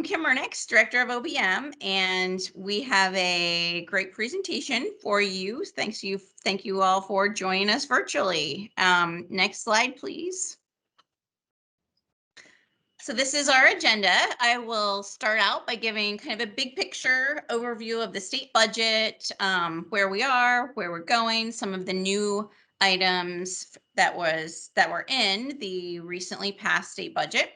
Kim Murnix, Director of OBM, and we have a great presentation for you. Thank you all for joining us virtually. Next slide, please. So this is our agenda. I will start out by giving kind of a big picture overview of the state budget, where we are, where we're going, some of the new items that were in the recently passed state budget.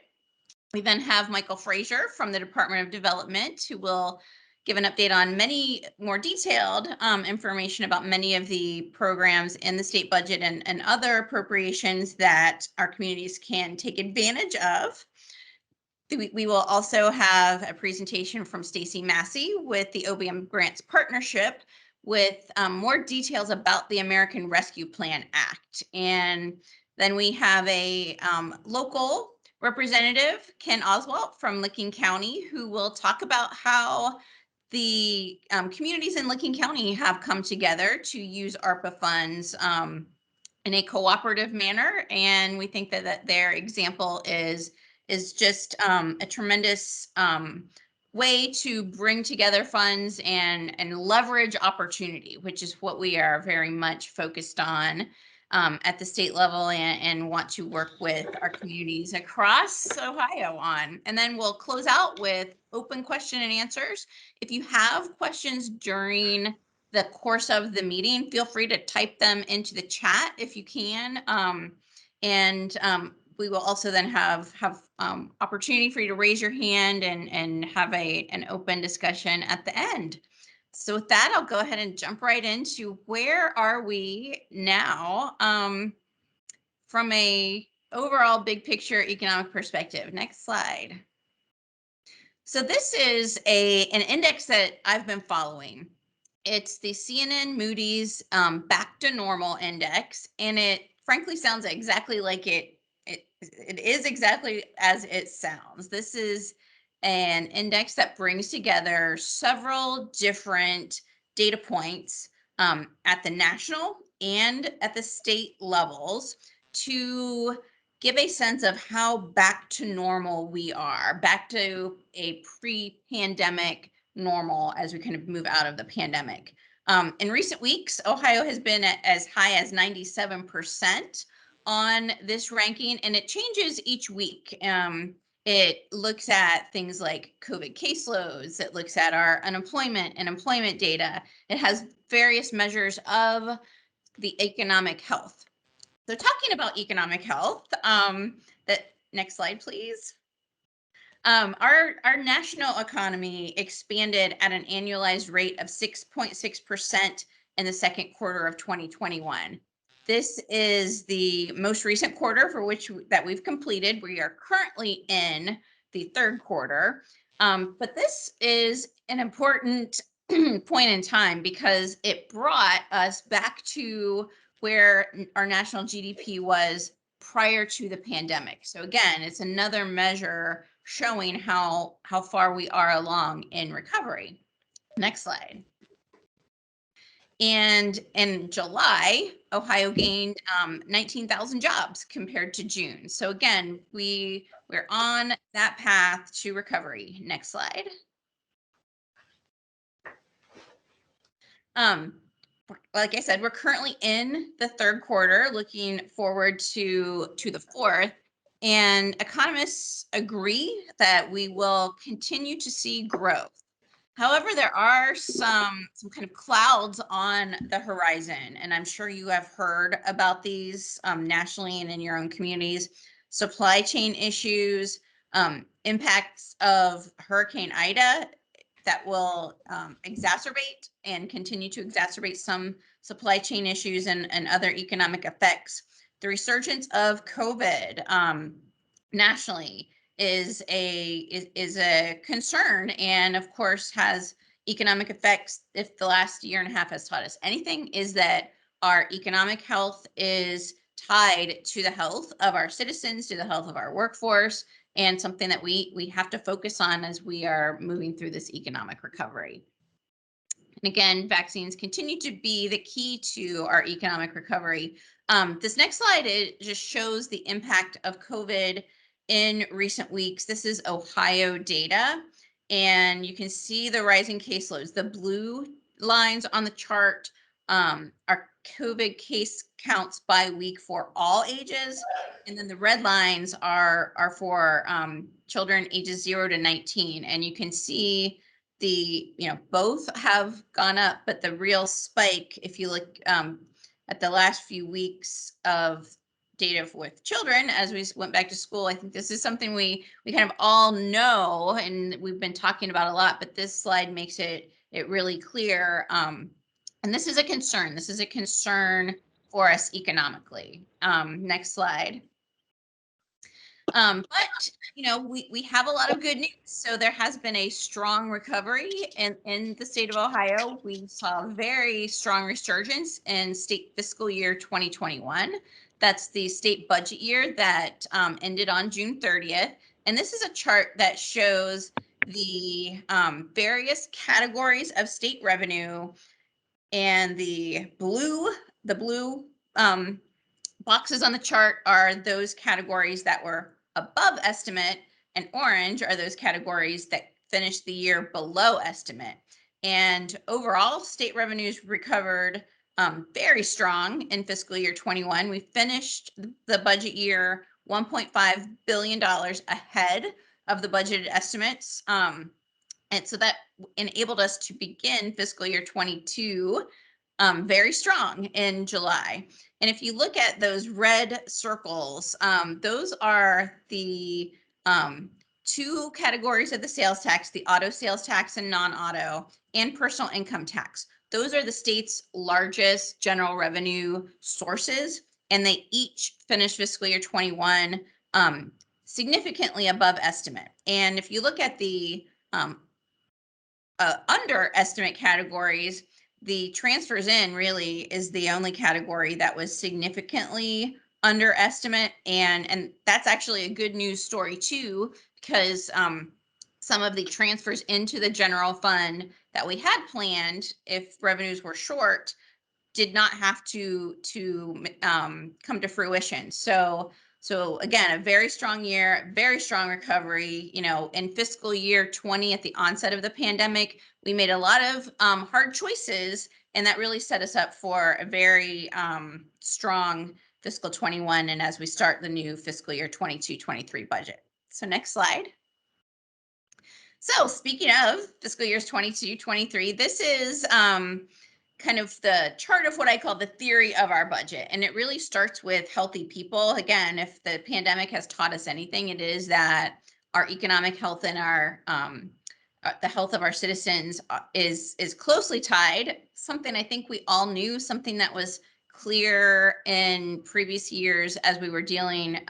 We then have Michael Frazier from the Department of Development, who will give an update on many more detailed information about many of the programs in the state budget and other appropriations that our communities can take advantage of. We will also have a presentation from Stacy Massey with the OBM Grants Partnership with more details about the American Rescue Plan Act. And then we have a local representative, Ken Oswalt from Licking County, who will talk about how the communities in Licking County have come together to use ARPA funds in a cooperative manner. And we think that their example is just a tremendous way to bring together funds and leverage opportunity, which is what we are very much focused on at the state level and want to work with our communities across Ohio on. And then we'll close out with open question and answers. If you have questions during the course of the meeting, feel free to type them into the chat if you can. We will also then have opportunity for you to raise your hand and have an open discussion at the end. So with that, I'll go ahead and jump right into where are we now from a overall big picture economic perspective. Next slide. So this is an index that I've been following. It's the CNN Moody's Back to Normal Index, and it frankly sounds exactly like it is exactly as it sounds. This is an index that brings together several different data points at the national and at the state levels to give a sense of how back to normal we are, back to a pre-pandemic normal as we kind of move out of the pandemic. In recent weeks, Ohio has been at as high as 97% on this ranking, and it changes each week. It looks at things like COVID caseloads. It looks at our unemployment and employment data. It has various measures of the economic health. So talking about economic health, next slide, please. Our national economy expanded at an annualized rate of 6.6% in the second quarter of 2021. This is the most recent quarter for which that we've completed. We are currently in the third quarter, but this is an important point in time because it brought us back to where our national GDP was prior to the pandemic. So again, it's another measure showing how far we are along in recovery. Next slide. And in July, Ohio gained 19,000 jobs compared to June. So again, we're on that path to recovery. Next slide. Like I said, we're currently in the third quarter, looking forward to the fourth. And economists agree that we will continue to see growth. However, there are some kind of clouds on the horizon, and I'm sure you have heard about these nationally and in your own communities. Supply chain issues, impacts of Hurricane Ida that will exacerbate and continue to exacerbate some supply chain issues and other economic effects. The resurgence of COVID nationally is a concern, and of course has economic effects. If the last year and a half has taught us anything, is that our economic health is tied to the health of our citizens, to the health of our workforce, and something that we have to focus on as we are moving through this economic recovery. And again, vaccines continue to be the key to our economic recovery. This next slide, it just shows the impact of COVID in recent weeks. This is Ohio data. and you can see the rising caseloads. The blue lines on the chart are COVID case counts by week for all ages. And then the red lines are for children ages 0 to 19. And you can see both have gone up, but the real spike, if you look at the last few weeks of data with children as we went back to school, I think this is something we kind of all know and we've been talking about a lot, but this slide makes it really clear. And this is a concern. This is a concern for us economically. Next slide. But we have a lot of good news. So there has been a strong recovery in the state of Ohio. We saw a very strong resurgence in state fiscal year 2021. That's the state budget year that ended on June 30th. And this is a chart that shows the various categories of state revenue, and the blue boxes on the chart are those categories that were above estimate, and orange are those categories that finished the year below estimate. And overall, state revenues recovered very strong in fiscal year 21. We finished the budget year $1.5 billion ahead of the budgeted estimates. And so that enabled us to begin fiscal year 22 very strong in July. And if you look at those red circles, those are the two categories of the sales tax, the auto sales tax and non-auto, and personal income tax. Those are the state's largest general revenue sources, and they each finished fiscal year 21 significantly above estimate. And if you look at the underestimate categories, the transfers in really is the only category that was significantly underestimate, and that's actually a good news story too, because some of the transfers into the general fund that we had planned, if revenues were short, did not have to come to fruition. So again, a very strong year, very strong recovery. In fiscal year 20, at the onset of the pandemic, we made a lot of hard choices, and that really set us up for a very strong fiscal 21, and as we start the new fiscal year 22-23 budget. So next slide. So speaking of fiscal years 22-23, this is kind of the chart of what I call the theory of our budget. And it really starts with healthy people. Again, if the pandemic has taught us anything, it is that our economic health and our the health of our citizens is closely tied. Something I think we all knew, something that was clear in previous years as we were dealing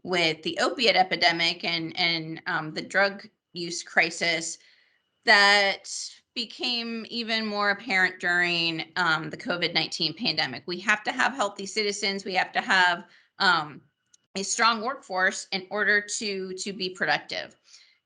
with the opiate epidemic and the drug use crisis, that became even more apparent during the COVID-19 pandemic. We have to have healthy citizens. We have to have a strong workforce in order to be productive.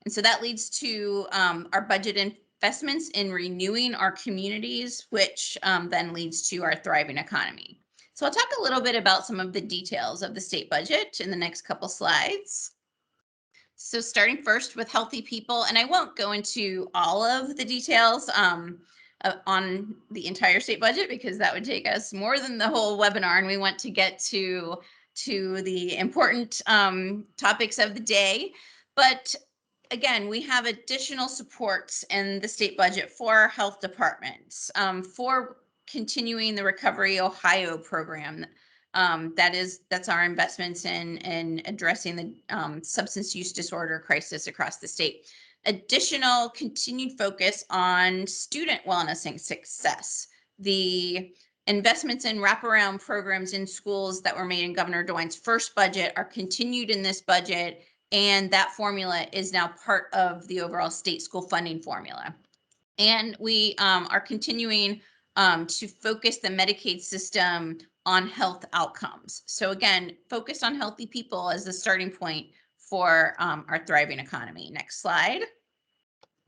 And so that leads to our budget investments in renewing our communities, which then leads to our thriving economy. So I'll talk a little bit about some of the details of the state budget in the next couple slides. So starting first with healthy people, and I won't go into all of the details on the entire state budget because that would take us more than the whole webinar, and we want to get to the important topics of the day. But again, we have additional supports in the state budget for our health departments, for continuing the Recovery Ohio program. That's our investments in addressing the substance use disorder crisis across the state. Additional continued focus on student wellness and success. The investments in wraparound programs in schools that were made in Governor DeWine's first budget are continued in this budget, and that formula is now part of the overall state school funding formula. And we are continuing to focus the Medicaid system on health outcomes. So again, focus on healthy people as the starting point for our thriving economy. Next slide.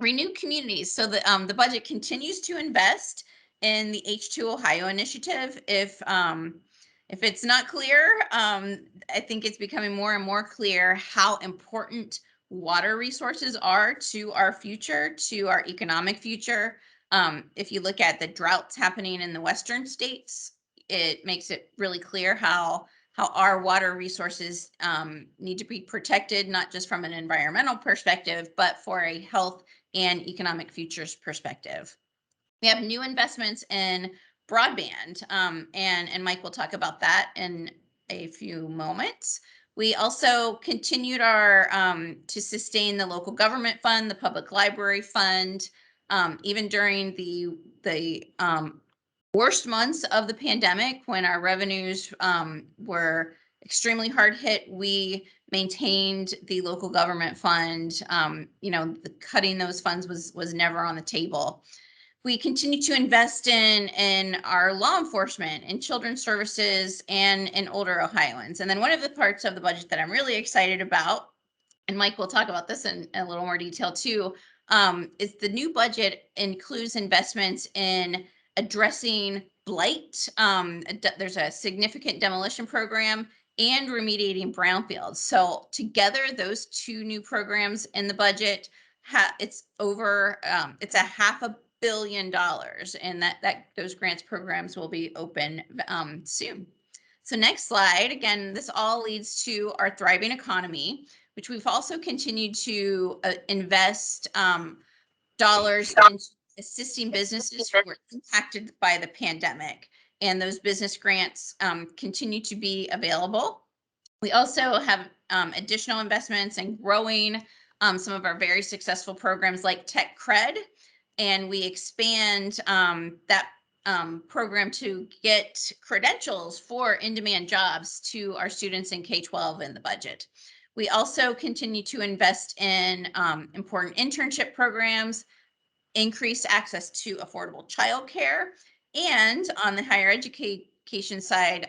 Renew communities. So the budget continues to invest in the H2 Ohio initiative. If it's not clear, I think it's becoming more and more clear how important water resources are to our future, to our economic future. If you look at the droughts happening in the western states, it makes it really clear how our water resources need to be protected, not just from an environmental perspective, but for a health and economic futures perspective. We have new investments in broadband, and Mike will talk about that in a few moments. We also continued our to sustain the local government fund, the public library fund, even during the worst months of the pandemic when our revenues were extremely hard hit. We maintained the local government fund. Cutting those funds was never on the table. We continue to invest in our law enforcement and children's services and in older Ohioans. And then one of the parts of the budget that I'm really excited about, and Mike will talk about this in a little more detail too, is the new budget includes investments in addressing blight. There's a significant demolition program and remediating brownfields. So together, those two new programs in the budget, it's a $500 million, and that those grants programs will be open soon. So next slide. Again, this all leads to our thriving economy, which we've also continued to invest dollars in assisting businesses who were impacted by the pandemic. And those business grants continue to be available. We also have additional investments in growing some of our very successful programs like Tech Cred, and we expand that program to get credentials for in-demand jobs to our students in K-12 in the budget. We also continue to invest in important internship programs, increase access to affordable childcare, and on the higher education side,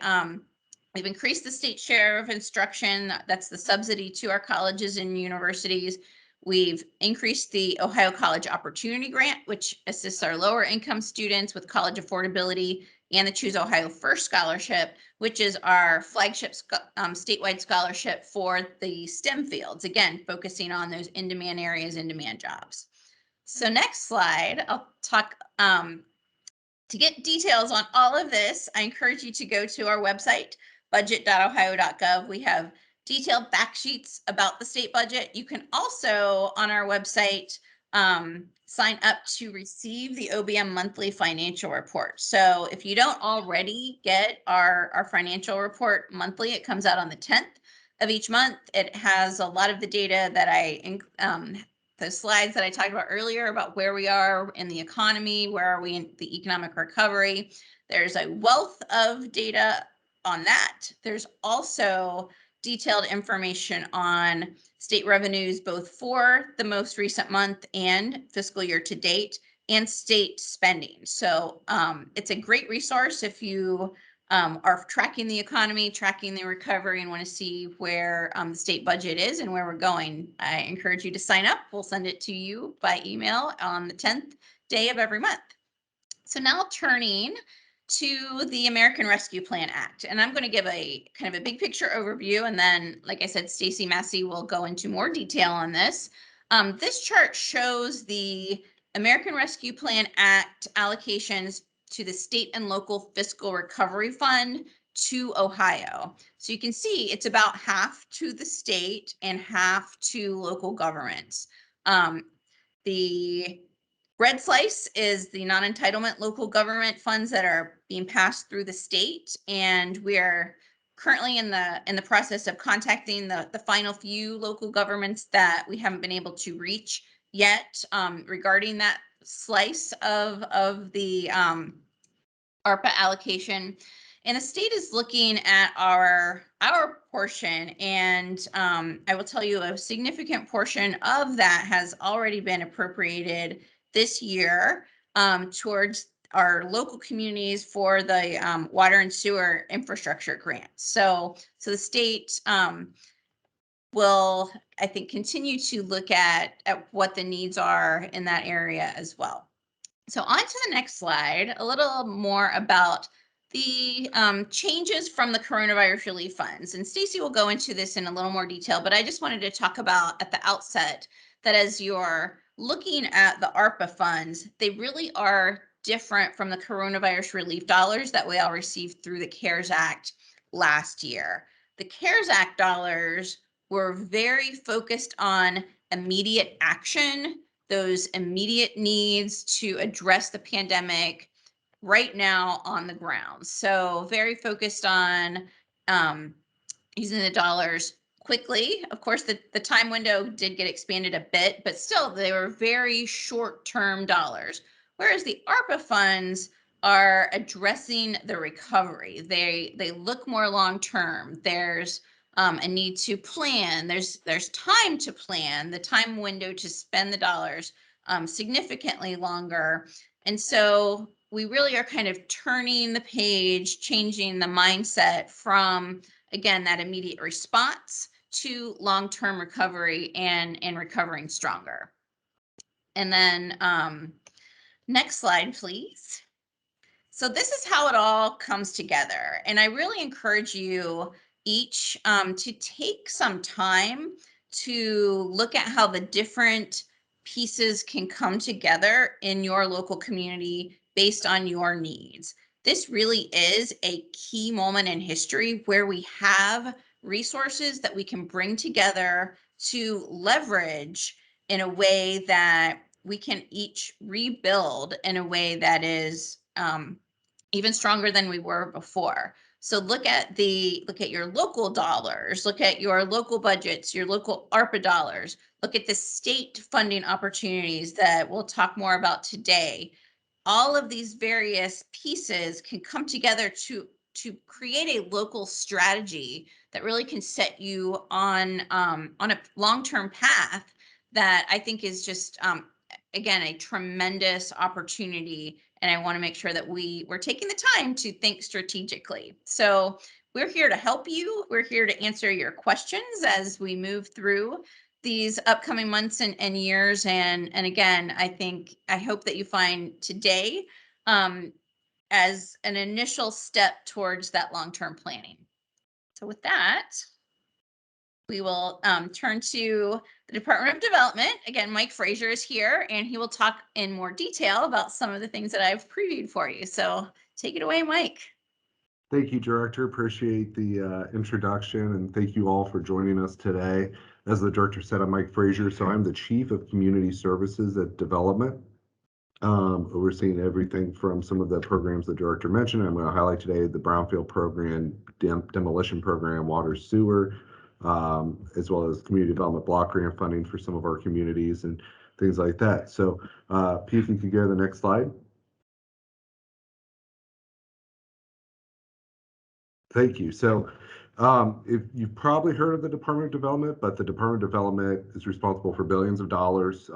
we've increased the state share of instruction. That's the subsidy to our colleges and universities. We've increased the Ohio College Opportunity Grant, which assists our lower income students with college affordability, and the Choose Ohio First Scholarship, which is our flagship statewide scholarship for the STEM fields, again, focusing on those in-demand areas, in-demand jobs. So next slide, I'll talk, to get details on all of this, I encourage you to go to our website, budget.ohio.gov. We have detailed fact sheets about the state budget. You can also, on our website, sign up to receive the OBM monthly financial report. So if you don't already get our financial report monthly, it comes out on the 10th of each month. It has a lot of the data that the slides that I talked about earlier about where we are in the economy, where are we in the economic recovery. There's a wealth of data on that. There's also detailed information on state revenues, both for the most recent month and fiscal year to date, and state spending. So it's a great resource if you are tracking the economy, tracking the recovery, and want to see where the state budget is and where we're going. I encourage you to sign up. We'll send it to you by email on the 10th day of every month. So now turning to the American Rescue Plan Act, and I'm going to give a kind of a big picture overview, and then, like I said, Stacy Massey will go into more detail on this. This chart shows the American Rescue Plan Act allocations to the state and local fiscal recovery fund to Ohio. So you can see it's about half to the state and half to local governments. The red slice is the non-entitlement local government funds that are being passed through the state, and we are currently in the process of contacting the final few local governments that we haven't been able to reach yet regarding that slice of the ARPA allocation. And the state is looking at our portion, and I will tell you a significant portion of that has already been appropriated this year towards our local communities for the water and sewer infrastructure grants. So the state will, I think, continue to look at what the needs are in that area as well. So on to the next slide, a little more about the changes from the coronavirus relief funds, and Stacy will go into this in a little more detail, but I just wanted to talk about at the outset that as you're looking at the ARPA funds, they really are different from the coronavirus relief dollars that we all received through the CARES Act last year. The CARES Act dollars were very focused on immediate action, those immediate needs to address the pandemic right now on the ground. So very focused on um, using the dollars quickly. Of course, the time window did get expanded a bit, but still they were very short-term dollars. Whereas the ARPA funds are addressing the recovery. They look more long-term. There's a need to plan. There's time to plan. The time window to spend the dollars significantly longer. And so we really are kind of turning the page, changing the mindset from, again, that immediate response to long-term recovery and recovering stronger. And then next slide, please. So this is how it all comes together. And I really encourage you each to take some time to look at how the different pieces can come together in your local community based on your needs. This really is a key moment in history where we have resources that we can bring together to leverage in a way that we can each rebuild in a way that is even stronger than we were before. So look at your local dollars, look at your local budgets, your local ARPA dollars, look at the state funding opportunities that we'll talk more about today. All of these various pieces can come together to create a local strategy that really can set you on a long-term path that I think is just again a tremendous opportunity, and I want to make sure that we're taking the time to think strategically. So we're here to help you. We're here to answer your questions as we move through these upcoming months and years. And again, I hope that you find today as an initial step towards that long-term planning. So with that, we will turn to the Department of Development. Again, Mike Frazier is here, and he will talk in more detail about some of the things that I've previewed for you. So take it away, Mike. Thank you, Director. Appreciate the introduction, and thank you all for joining us today. As the Director said, I'm Mike Frazier, so I'm the Chief of Community Services at Development, overseeing everything from some of the programs the Director mentioned. I'm going to highlight today the Brownfield Program, Demolition Program, Water Sewer, as well as Community Development Block Grant funding for some of our communities and things like that. So, Pete, if you could go to the next slide. Thank you. So if you've probably heard of the Department of Development, but the Department of Development is responsible for billions of dollars.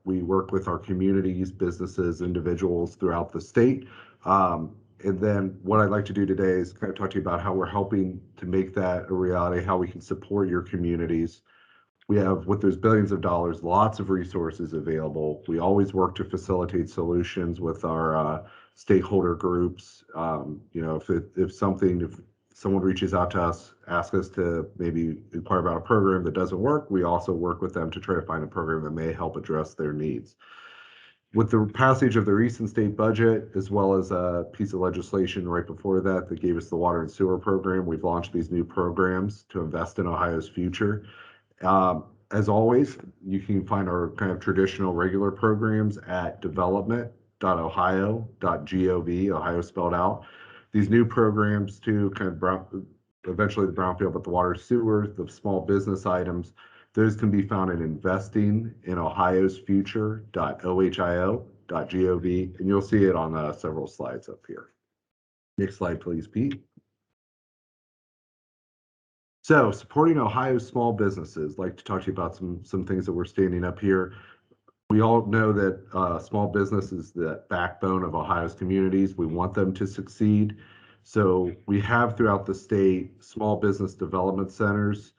We work with our communities, businesses, individuals throughout the state. And then what I'd like to do today is kind of talk to you about how we're helping to make that a reality, how we can support your communities. We have, with those billions of dollars, lots of resources available. We always work to facilitate solutions with our stakeholder groups. If someone reaches out to us, ask us to maybe inquire about a program that doesn't work, we also work with them to try to find a program that may help address their needs. With the passage of the recent state budget, as well as a piece of legislation right before that that gave us the water and sewer program, we've launched these new programs to invest in Ohio's future. As always, you can find our kind of traditional regular programs at development.ohio.gov, Ohio spelled out. These new programs too, kind of eventually the brownfield, but the water sewer, the small business items, those can be found in investing in Ohio's future.ohio.gov, and you'll see it on several slides up here. Next slide, please, Pete. So supporting Ohio's small businesses, I'd like to talk to you about some things that we're standing up here. We all know that small business is the backbone of Ohio's communities. We want them to succeed. So we have throughout the state small business development centers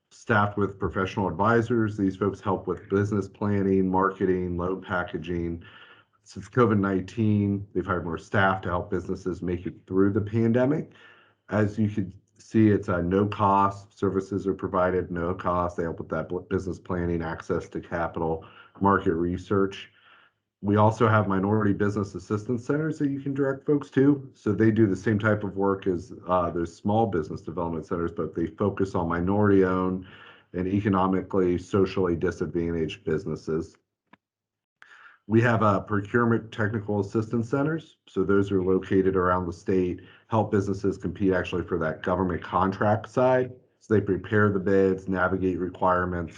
staffed with professional advisors. These folks help with business planning, marketing, loan packaging, since COVID-19, they've hired more staff to help businesses make it through the pandemic. As you can see, it's a no cost. Services are provided, no cost. They help with that business planning, access to capital, market research. We also have minority business assistance centers that you can direct folks to. So they do the same type of work as those small business development centers, but they focus on minority owned and economically, socially disadvantaged businesses. We have procurement technical assistance centers. So those are located around the state, help businesses compete actually for that government contract side. So they prepare the bids, navigate requirements,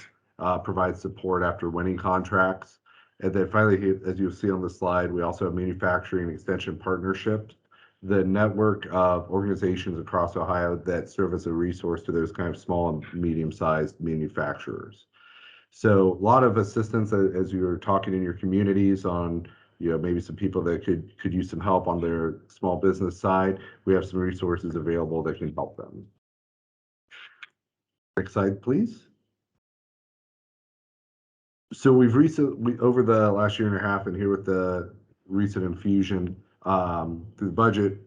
provide support after winning contracts. And then finally, as you'll see on the slide, we also have manufacturing extension partnerships, the network of organizations across Ohio that serve as a resource to those kind of small and medium-sized manufacturers. So a lot of assistance as you're talking in your communities on, maybe some people that could use some help on their small business side. We have some resources available that can help them. Next slide, please. So we've recently, over the last year and a half, and here with the recent infusion through the budget,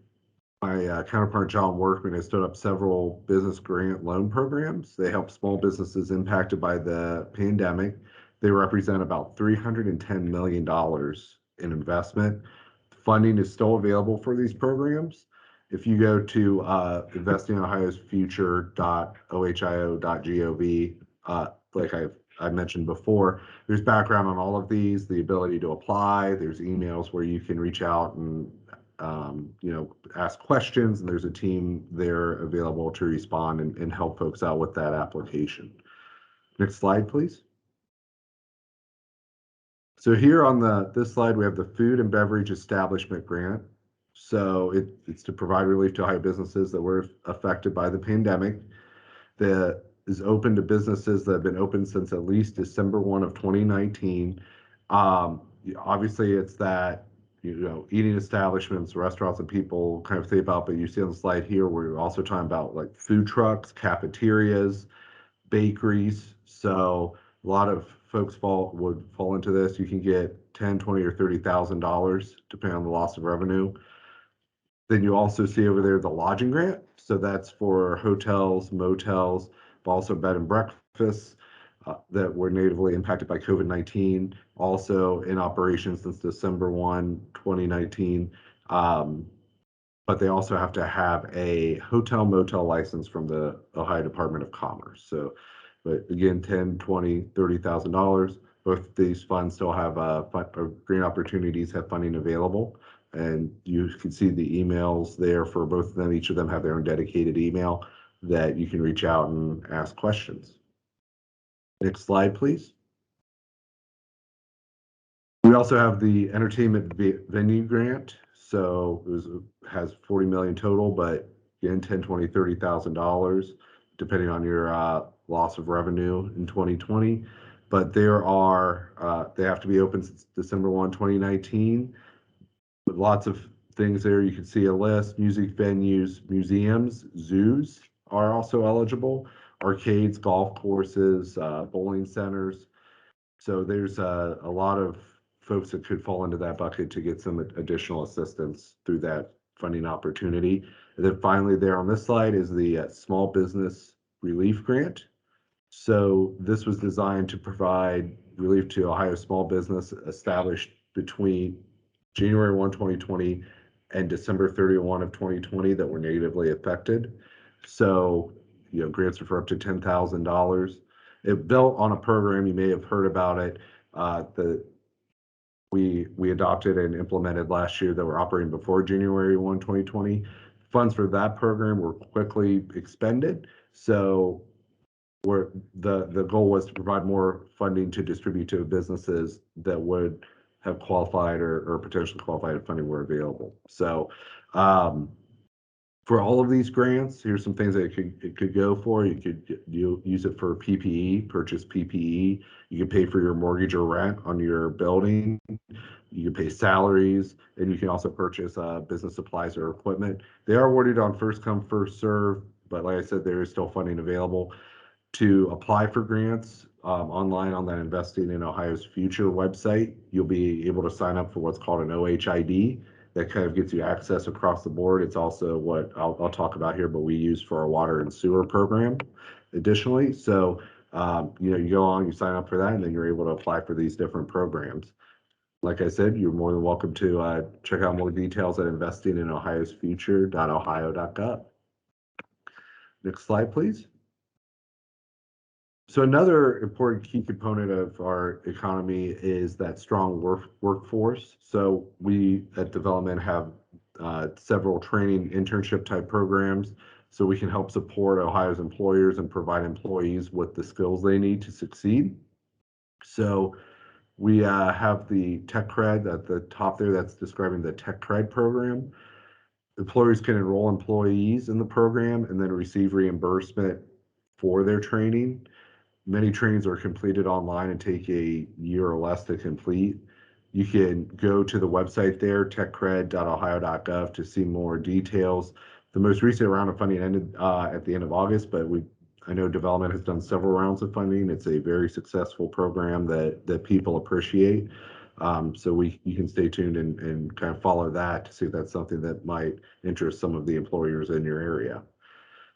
my counterpart John Workman has stood up several business grant loan programs. They help small businesses impacted by the pandemic. They represent about $310 million in investment. Funding is still available for these programs. If you go to investingohiosfuture.ohio.gov, like I mentioned before, there's background on all of these, the ability to apply. There's emails where you can reach out and ask questions, and there's a team there available to respond and help folks out with that application. Next slide, please. So here on this slide, we have the Food and Beverage Establishment Grant. So it's to provide relief to Ohio businesses that were affected by the pandemic. That is open to businesses that have been open since at least December 1 of 2019. Obviously, it's that eating establishments, restaurants that people kind of think about, but you see on the slide here, we're also talking about like food trucks, cafeterias, bakeries. So a lot of folks would fall into this. You can get $10,000, $20,000, or $30,000 depending on the loss of revenue. Then you also see over there the lodging grant. So that's for hotels, motels, but also bed and breakfasts that were negatively impacted by COVID-19, also in operation since December 1, 2019. But they also have to have a hotel motel license from the Ohio Department of Commerce. So, but again, $10,000, $20,000, $30,000. Both these funds still have green opportunities, have funding available. And you can see the emails there for both of them. Each of them have their own dedicated email that you can reach out and ask questions. Next slide, please. We also have the entertainment venue grant. So it has 40 million total, but again, $10,000, $20,000, $30,000, depending on your loss of revenue in 2020. But they have to be open since December 1, 2019. With lots of things there, you can see a list. Music venues, museums, zoos are also eligible. Arcades, golf courses, bowling centers. So there's a lot of folks that could fall into that bucket to get some additional assistance through that funding opportunity. And then finally there on this slide is the Small Business Relief Grant. So this was designed to provide relief to Ohio small business established between January 1, 2020 and December 31 of 2020 that were negatively affected. So, grants are for up to $10,000. It built on a program, you may have heard about it, that we adopted and implemented last year that were operating before January 1, 2020. Funds for that program were quickly expended. So the goal was to provide more funding to distribute to businesses that would have qualified or potentially qualified if funding were available. So for all of these grants, here's some things that it could go for. You could use it for PPE, purchase PPE. You can pay for your mortgage or rent on your building. You can pay salaries, and you can also purchase business supplies or equipment. They are awarded on first come, first serve, but like I said, there is still funding available. To apply for grants, online on that Investing in Ohio's Future website. You'll be able to sign up for what's called an OHID that kind of gets you access across the board. It's also what I'll talk about here, but we use for our water and sewer program additionally. So, you go on, you sign up for that, and then you're able to apply for these different programs. Like I said, you're more than welcome to check out more details at investinginohiosfuture.ohio.gov. Next slide, please. So another important key component of our economy is that strong workforce. So we at Development have several training internship type programs so we can help support Ohio's employers and provide employees with the skills they need to succeed. So we have the Tech Cred at the top there that's describing the Tech Cred program. Employers can enroll employees in the program and then receive reimbursement for their training. Many trainings are completed online and take a year or less to complete. You can go to the website there, techcred.ohio.gov, to see more details. The most recent round of funding ended at the end of August, but I know Development has done several rounds of funding. It's a very successful program that people appreciate. So you can stay tuned and kind of follow that to see if that's something that might interest some of the employers in your area.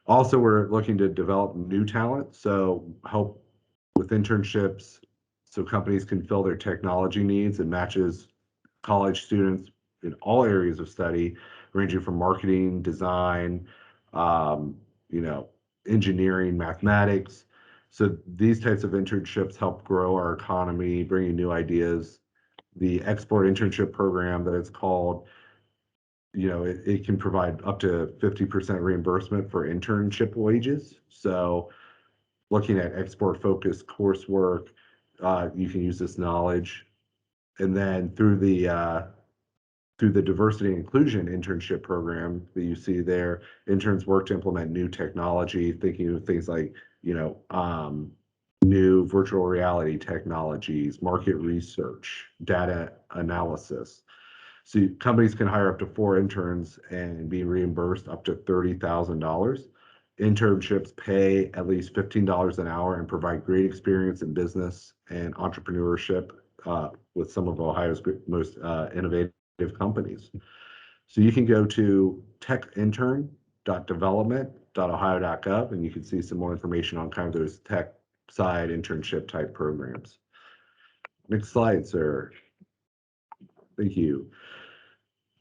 Also, we're looking to develop new talent, so help with internships so companies can fill their technology needs and matches college students in all areas of study, ranging from marketing, design, engineering, mathematics. So these types of internships help grow our economy, bringing new ideas. The export internship program that it's called, it can provide up to 50% reimbursement for internship wages. So looking at export focused coursework, you can use this knowledge. And then through the diversity and inclusion internship program that you see there, interns work to implement new technology, thinking of things like, new virtual reality technologies, market research, data analysis. So companies can hire up to 4 interns and be reimbursed up to $30,000. Internships pay at least $15 an hour and provide great experience in business and entrepreneurship with some of Ohio's most innovative companies. So you can go to techintern.development.ohio.gov and you can see some more information on kind of those tech side internship type programs. Next slide, sir. Thank you.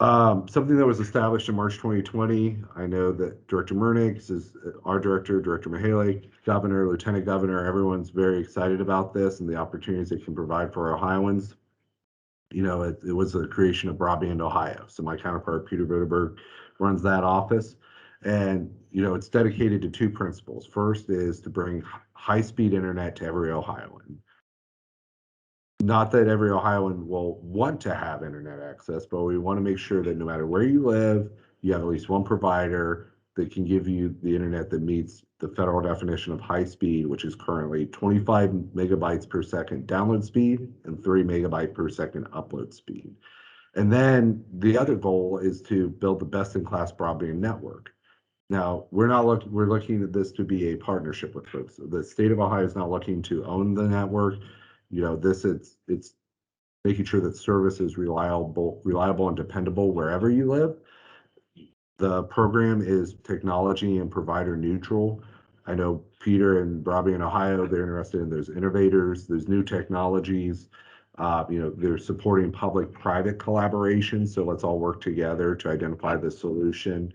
Something that was established in March 2020. I know that Director Murnix is our director, Director Mihalik, Governor, Lieutenant Governor, everyone's very excited about this and the opportunities it can provide for Ohioans. It was the creation of Broadband Ohio. So my counterpart, Peter Voderberg, runs that office. And, it's dedicated to 2 principles. First is to bring high-speed internet to every Ohioan. Not that every Ohioan will want to have internet access, but we want to make sure that no matter where you live, you have at least one provider that can give you the internet that meets the federal definition of high speed, which is currently 25 megabytes per second download speed and 3 megabyte per second upload speed. And then the other goal is to build the best-in-class broadband network. Now, we're looking at this to be a partnership with folks. The state of Ohio is not looking to own the network. It's making sure that service is reliable and dependable wherever you live. The program is technology and provider neutral. I know Peter and Broadband Ohio, they're interested in those innovators, those new technologies. They're supporting public-private collaboration. So let's all work together to identify the solution.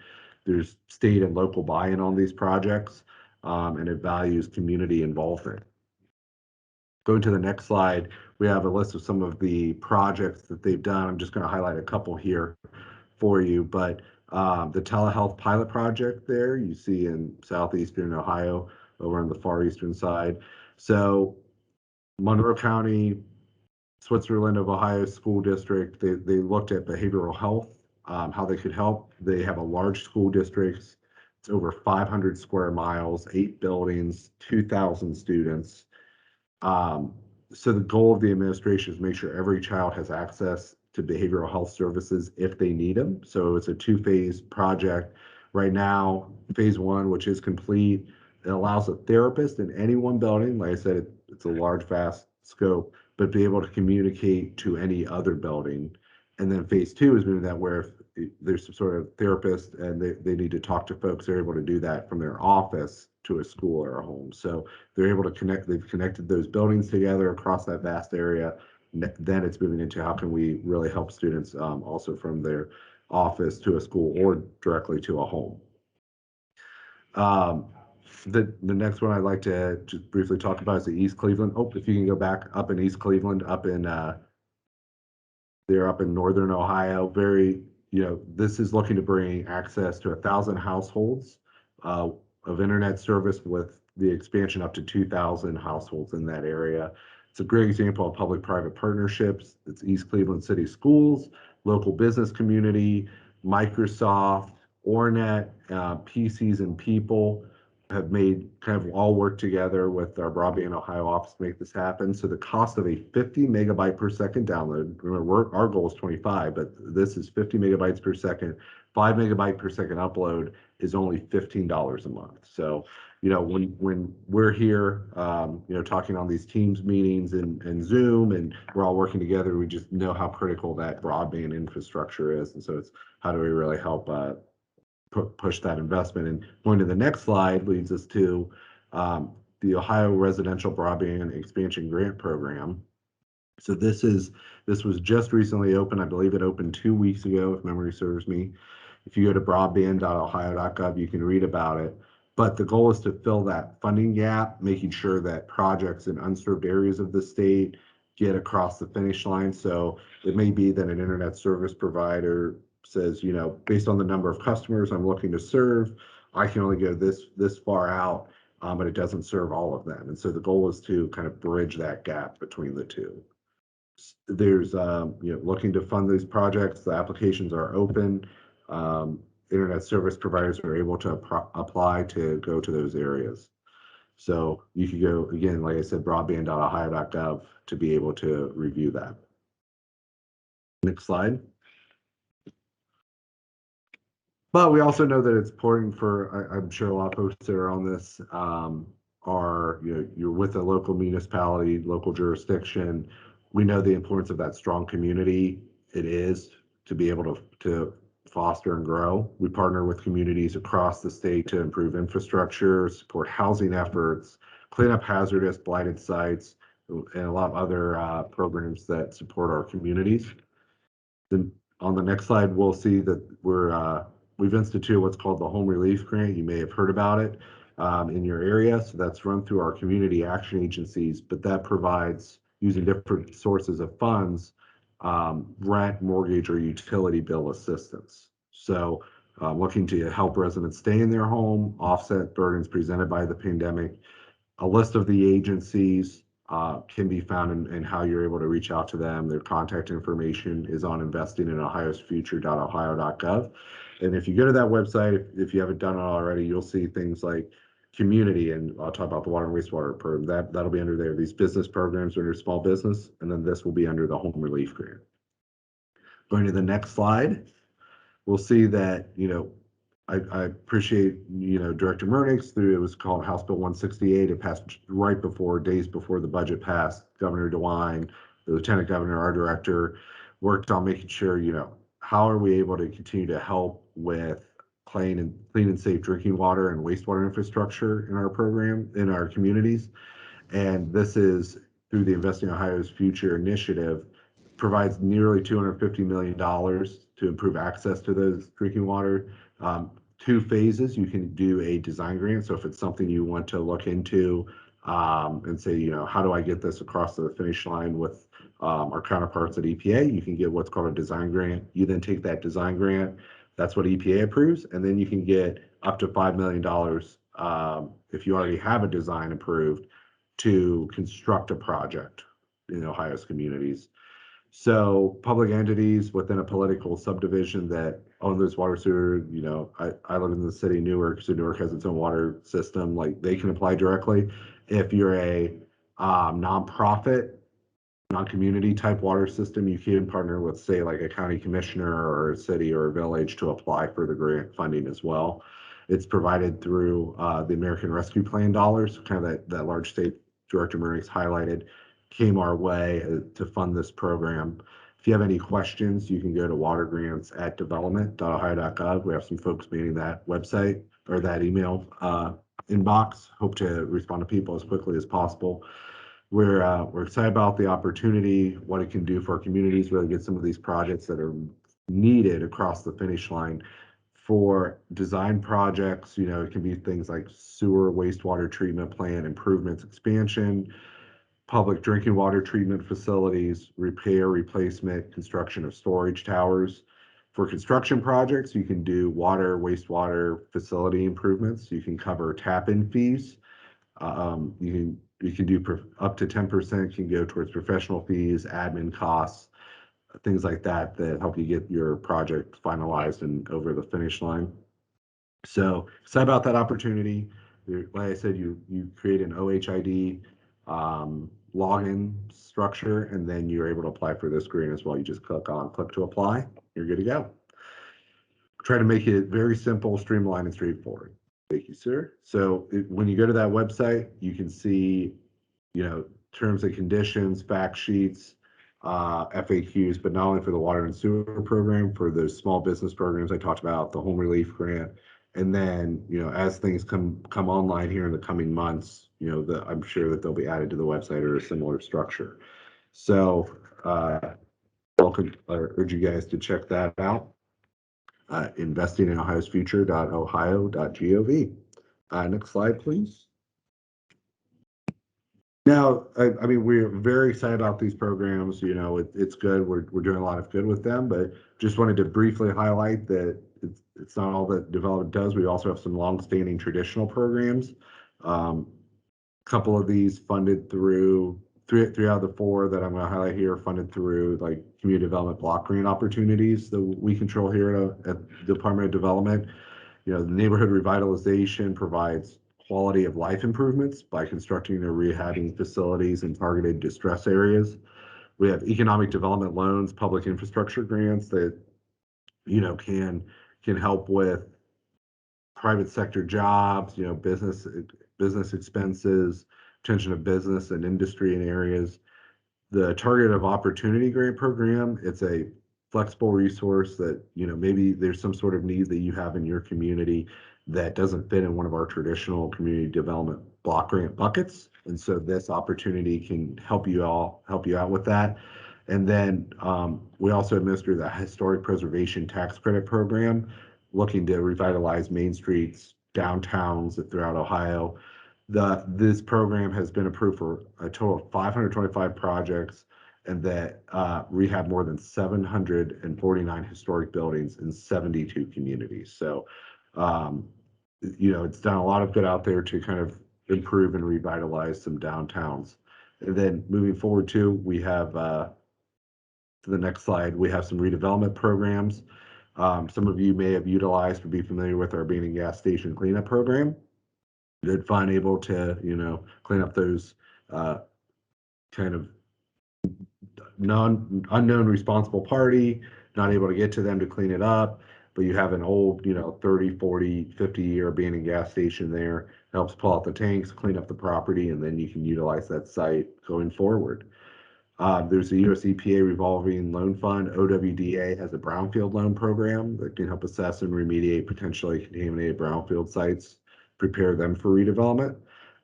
There's state and local buy-in on these projects, and it values community involvement. Going to the next slide, we have a list of some of the projects that they've done. I'm just going to highlight a couple here for you, but the telehealth pilot project there you see in southeastern Ohio over on the far eastern side. So Monroe County, Switzerland of Ohio School District, they looked at behavioral health, how they could help. They have a large school district. It's over 500 square miles, 8 buildings, 2,000 students. So the goal of the administration is make sure every child has access to behavioral health services if they need them. So it's a 2-phase project. Right now, phase 1, which is complete, it allows a therapist in any one building. Like I said, it's a large, vast scope, but be able to communicate to any other building. And then phase two is moving that where if there's some sort of therapist and they need to talk to folks, they're able to do that from their office to a school or a home. So they're able to connect, they've connected those buildings together across that vast area. Then it's moving into how can we really help students also from their office to a school or directly to a home. The next one I'd like to just briefly talk about is the East Cleveland. Oh, if you can go back up in East Cleveland, up in they're up in northern Ohio. Very, this is looking to bring access to 1,000 households of internet service with the expansion up to 2,000 households in that area. It's a great example of public-private partnerships. It's East Cleveland City Schools, local business community, Microsoft, Ornet, PCs and People have made kind of all work together with our Broadband Ohio office to make this happen. So the cost of a 50 megabyte per second download, remember our goal is 25, but this is 50 megabytes per second, 5 megabyte per second upload is only $15 a month. So, when we're here, talking on these Teams meetings and Zoom, and we're all working together, we just know how critical that broadband infrastructure is. And so it's how do we really help push that investment. And going to the next slide leads us to the Ohio Residential Broadband Expansion Grant Program. So this was just recently opened. I believe it opened 2 weeks ago, if memory serves me. If you go to broadband.ohio.gov, you can read about it. But the goal is to fill that funding gap, making sure that projects in unserved areas of the state get across the finish line. So it may be that an internet service provider says, based on the number of customers I'm looking to serve, I can only go this far out, but it doesn't serve all of them. And so the goal is to kind of bridge that gap between the two. There's, looking to fund these projects. The applications are open. Internet service providers are able to apply to go to those areas. So you could go, again, like I said, broadband.ohio.gov to be able to review that. Next slide. But we also know that it's important for, I'm sure a lot of folks that are on this are, you're with a local municipality, local jurisdiction. We know the importance of that strong community it is to be able to foster and grow. We partner with communities across the state to improve infrastructure, support housing efforts, clean up hazardous blighted sites, and a lot of other programs that support our communities. Then on the next slide, we'll see that we've instituted what's called the Home Relief Grant. You may have heard about it in your area. So that's run through our community action agencies, but that provides, using different sources of funds, rent, mortgage, or utility bill assistance. So looking to help residents stay in their home, offset burdens presented by the pandemic. A list of the agencies can be found in how you're able to reach out to them. Their contact information is on investinginOhio'sfuture.ohio.gov. And if you go to that website, if you haven't done it already, you'll see things like community, and I'll talk about the water and wastewater program. That'll be under there. These business programs are under small business, and then this will be under the Home Relief Grant. Going to the next slide, we'll see that, I appreciate, Director Murnix through, it was called House Bill 168. It passed right before, days before the budget passed. Governor DeWine, the Lieutenant Governor, our director, worked on making sure, how are we able to continue to help with clean and safe drinking water and wastewater infrastructure in our program, in our communities. And this is through the Investing Ohio's Future initiative, provides nearly $250 million to improve access to those drinking water. 2 phases. You can do a design grant. So if it's something you want to look into and say, how do I get this across the finish line with our counterparts at EPA, you can get what's called a design grant. You then take that design grant, that's what EPA approves, and then you can get up to $5 million if you already have a design approved to construct a project in Ohio's communities. So public entities within a political subdivision that own those water sewer, I live in the city of Newark, so Newark has its own water system, like they can apply directly. If you're a nonprofit, non-community type water system, you can partner with, say, like a county commissioner or a city or a village to apply for the grant funding as well. It's provided through the American Rescue Plan dollars, kind of that large state Director Murray's highlighted came our way to fund this program. If you have any questions, you can go to watergrants@development.ohio.gov. We have some folks manning that website or that email inbox. Hope to respond to people as quickly as possible. We're excited about the opportunity, what it can do for our communities, really get some of these projects that are needed across the finish line. For design projects, it can be things like sewer, wastewater treatment plant improvements, expansion, public drinking water treatment facilities, repair, replacement, construction of storage towers. For construction projects, you can do water, wastewater facility improvements. You can cover tap-in fees. You can do up to 10% can go towards professional fees, admin costs, things like that help you get your project finalized and over the finish line. So excited about that opportunity. Like I said, you create an OHID login structure, and then you're able to apply for this grant as well. You just click to apply. You're good to go. Try to make it very simple, streamlined, and straightforward. Thank you, sir. So when you go to that website, you can see, terms and conditions, fact sheets, FAQs, but not only for the water and sewer program, for those small business programs I talked about, the home relief grant. And then, as things come online here in the coming months, I'm sure that they'll be added to the website or a similar structure. So welcome, I urge you guys to check that out. investinginohiosfuture.ohio.gov. Next slide, please. Now, I mean, we're very excited about these programs. It's good. We're doing a lot of good with them, but just wanted to briefly highlight that it's not all that development does. We also have some long-standing traditional programs. Couple of these funded through three out of the four that I'm going to highlight here funded through like community development block grant opportunities that we control here at the Department of Development. The neighborhood revitalization provides quality of life improvements by constructing or rehabbing facilities in targeted distress areas. We have economic development loans, public infrastructure grants that, can help with private sector jobs, business expenses, attention of business and industry in areas. The Target of Opportunity Grant Program, it's a flexible resource that, maybe there's some sort of need that you have in your community that doesn't fit in one of our traditional community development block grant buckets. And so this opportunity can help you out with that. And then we also administer the Historic Preservation Tax Credit Program, looking to revitalize main streets, downtowns throughout Ohio. This program has been approved for a total of 525 projects, and that rehab more than 749 historic buildings in 72 communities. So, it's done a lot of good out there to kind of improve and revitalize some downtowns. And then moving forward too, we have, to the next slide, we have some redevelopment programs. Some of you may have utilized or be familiar with our abandoned gas station cleanup program. Good fun, able to, clean up those kind of unknown responsible party, not able to get to them to clean it up, but you have an old, 30, 40, 50-year abandoned gas station there, helps pull out the tanks, clean up the property, and then you can utilize that site going forward. There's the US EPA revolving loan fund. OWDA has a brownfield loan program that can help assess and remediate potentially contaminated brownfield sites, prepare them for redevelopment.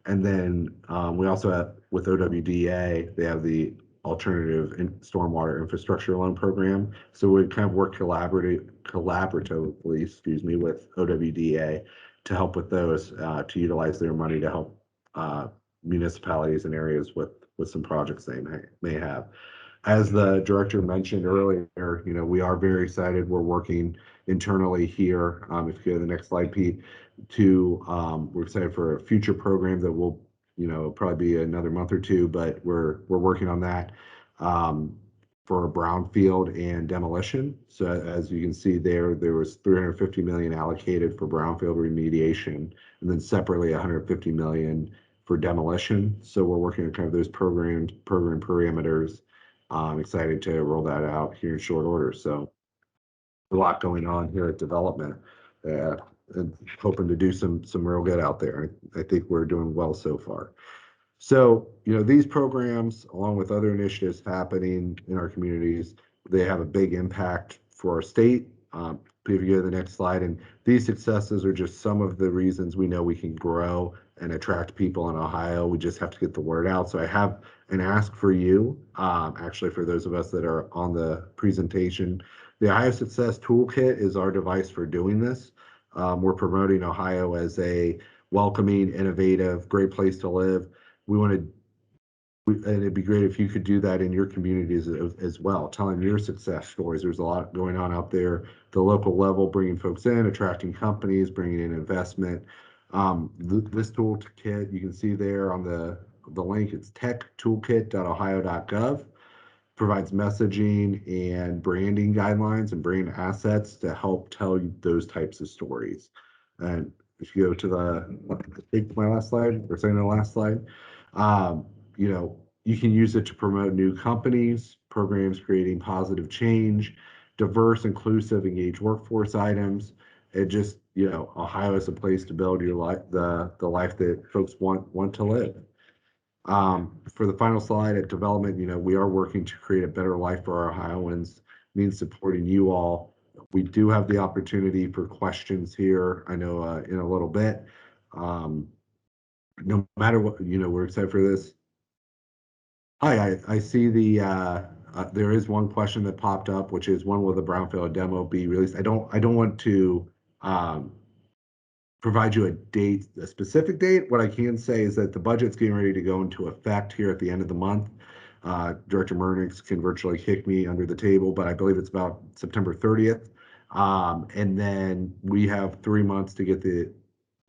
And then we also have, with OWDA, they have the alternative stormwater infrastructure loan program. So we kind of work collaboratively, with OWDA to help with those, to utilize their money to help municipalities and areas with some projects they may have. As the director mentioned earlier, we are very excited. We're working internally here. If you go to the next slide, Pete, we're excited for a future program that will, probably be another month or two, but we're working on that for brownfield and demolition. So as you can see there was $350 million allocated for brownfield remediation, and then separately $150 million for demolition. So we're working on kind of those program parameters. I'm excited to roll that out here in short order. So a lot going on here at development, and hoping to do some real good out there. I think we're doing well so far. So, these programs, along with other initiatives happening in our communities, they have a big impact for our state. If you go to the next slide, and these successes are just some of the reasons we know we can grow and attract people in Ohio. We just have to get the word out. So I have an ask for you, actually, for those of us that are on the presentation. The Ohio Success Toolkit is our device for doing this. We're promoting Ohio as a welcoming, innovative, great place to live. We want to, and it'd be great if you could do that in your communities as well, telling your success stories. There's a lot going on out there, the local level, bringing folks in, attracting companies, bringing in investment. This toolkit, you can see there on the link, it's techtoolkit.ohio.gov, provides messaging and branding guidelines and brand assets to help tell you those types of stories. And if you go to I think my last slide, or saying the last slide, you can use it to promote new companies, programs creating positive change, diverse, inclusive, engaged workforce items. It just, Ohio is a place to build your life, the life that folks want to live. For the final slide at development, we are working to create a better life for our Ohioans, means supporting you all. We do have the opportunity for questions here, I know, in a little bit. No matter what, we're excited for this. Hi, I see there is one question that popped up, which is, when will the brownfield demo be released? I don't want to provide you a specific date. What I can say is that the budget's getting ready to go into effect here at the end of the month. Director Murnix can virtually kick me under the table, but I believe it's about September 30th. And then we have 3 months to get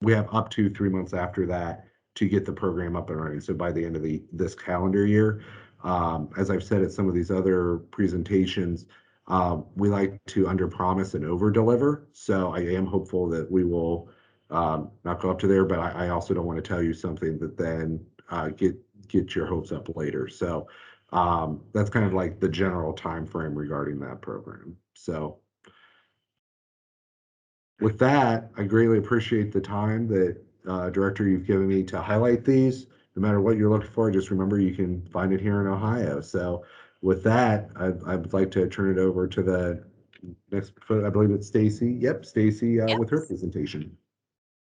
we have up to 3 months after that to get the program up and running. So by the end of this calendar year, as I've said at some of these other presentations, we like to under promise and over deliver. So I am hopeful that we will not go up to there, but I also don't want to tell you something that then get your hopes up later. So that's kind of like the general time frame regarding that program. So with that, I greatly appreciate the time that Director, you've given me to highlight these. No matter what you're looking for, just remember you can find it here in Ohio. So with that, I'd like to turn it over to the next, I believe it's Stacy. Yep, Stacy with her presentation.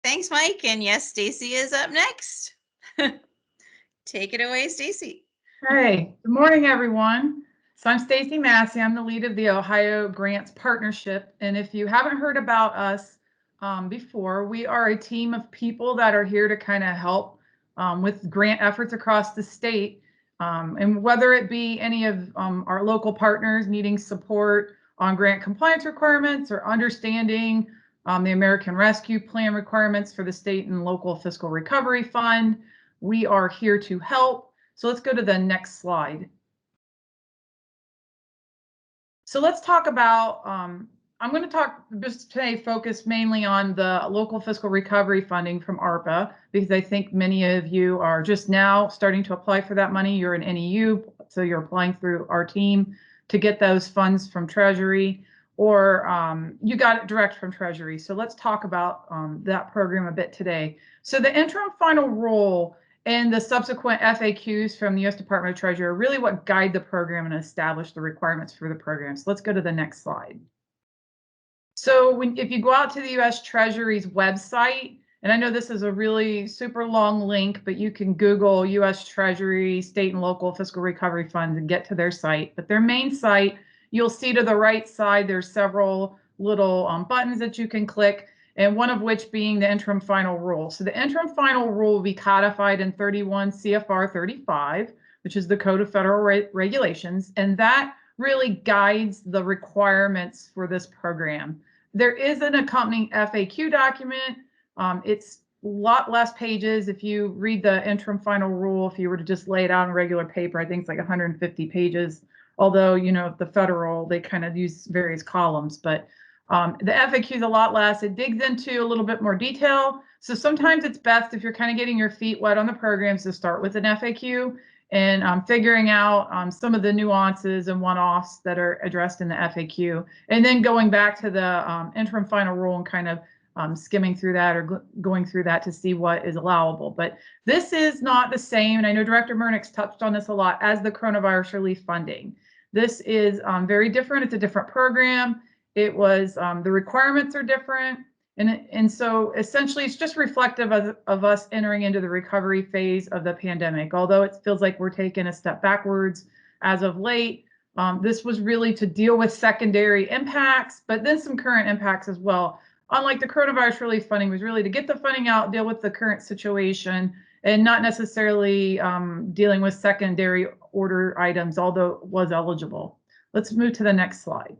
Thanks, Mike. And yes, Stacy is up next. Take it away, Stacy. Hey, good morning, everyone. So I'm Stacy Massey. I'm the lead of the Ohio Grants Partnership. And if you haven't heard about us before, we are a team of people that are here to kind of help with grant efforts across the state. And whether it be any of our local partners needing support on grant compliance requirements or understanding the American Rescue Plan requirements for the state and local fiscal recovery fund, we are here to help. So let's go to the next slide. So let's talk about, I'm going to talk just today, focus mainly on the local fiscal recovery funding from ARPA, because I think many of you are just now starting to apply for that money. You're an NEU, so you're applying through our team to get those funds from Treasury, or you got it direct from Treasury. So let's talk about that program a bit today. So the interim final rule and the subsequent FAQs from the U.S. Department of Treasury are really what guide the program and establish the requirements for the program. So let's go to the next slide. So if you go out to the U.S. Treasury's website, and I know this is a really super long link, but you can Google U.S. Treasury State and Local Fiscal Recovery Funds and get to their site. But their main site, you'll see to the right side, there's several little buttons that you can click, and one of which being the interim final rule. So the interim final rule will be codified in 31 CFR 35, which is the Code of Federal Regulations, and that really guides the requirements for this program. There is an accompanying FAQ document. It's a lot less pages. If you read the interim final rule, if you were to just lay it out in regular paper, I think it's like 150 pages. Although, the federal, they kind of use various columns, but the FAQ is a lot less. It digs into a little bit more detail. So sometimes it's best, if you're kind of getting your feet wet on the programs, to start with an FAQ and figuring out some of the nuances and one-offs that are addressed in the FAQ, and then going back to the interim final rule and kind of skimming through that or going through that to see what is allowable. But this is not the same, and I know Director Murnix touched on this a lot, as the coronavirus relief funding. This is very different. It's a different program. It was, the requirements are different. And so essentially it's just reflective of us entering into the recovery phase of the pandemic. Although it feels like we're taking a step backwards as of late, this was really to deal with secondary impacts, but then some current impacts as well. Unlike the coronavirus relief funding, was really to get the funding out, deal with the current situation, and not necessarily dealing with secondary order items, although it was eligible. Let's move to the next slide.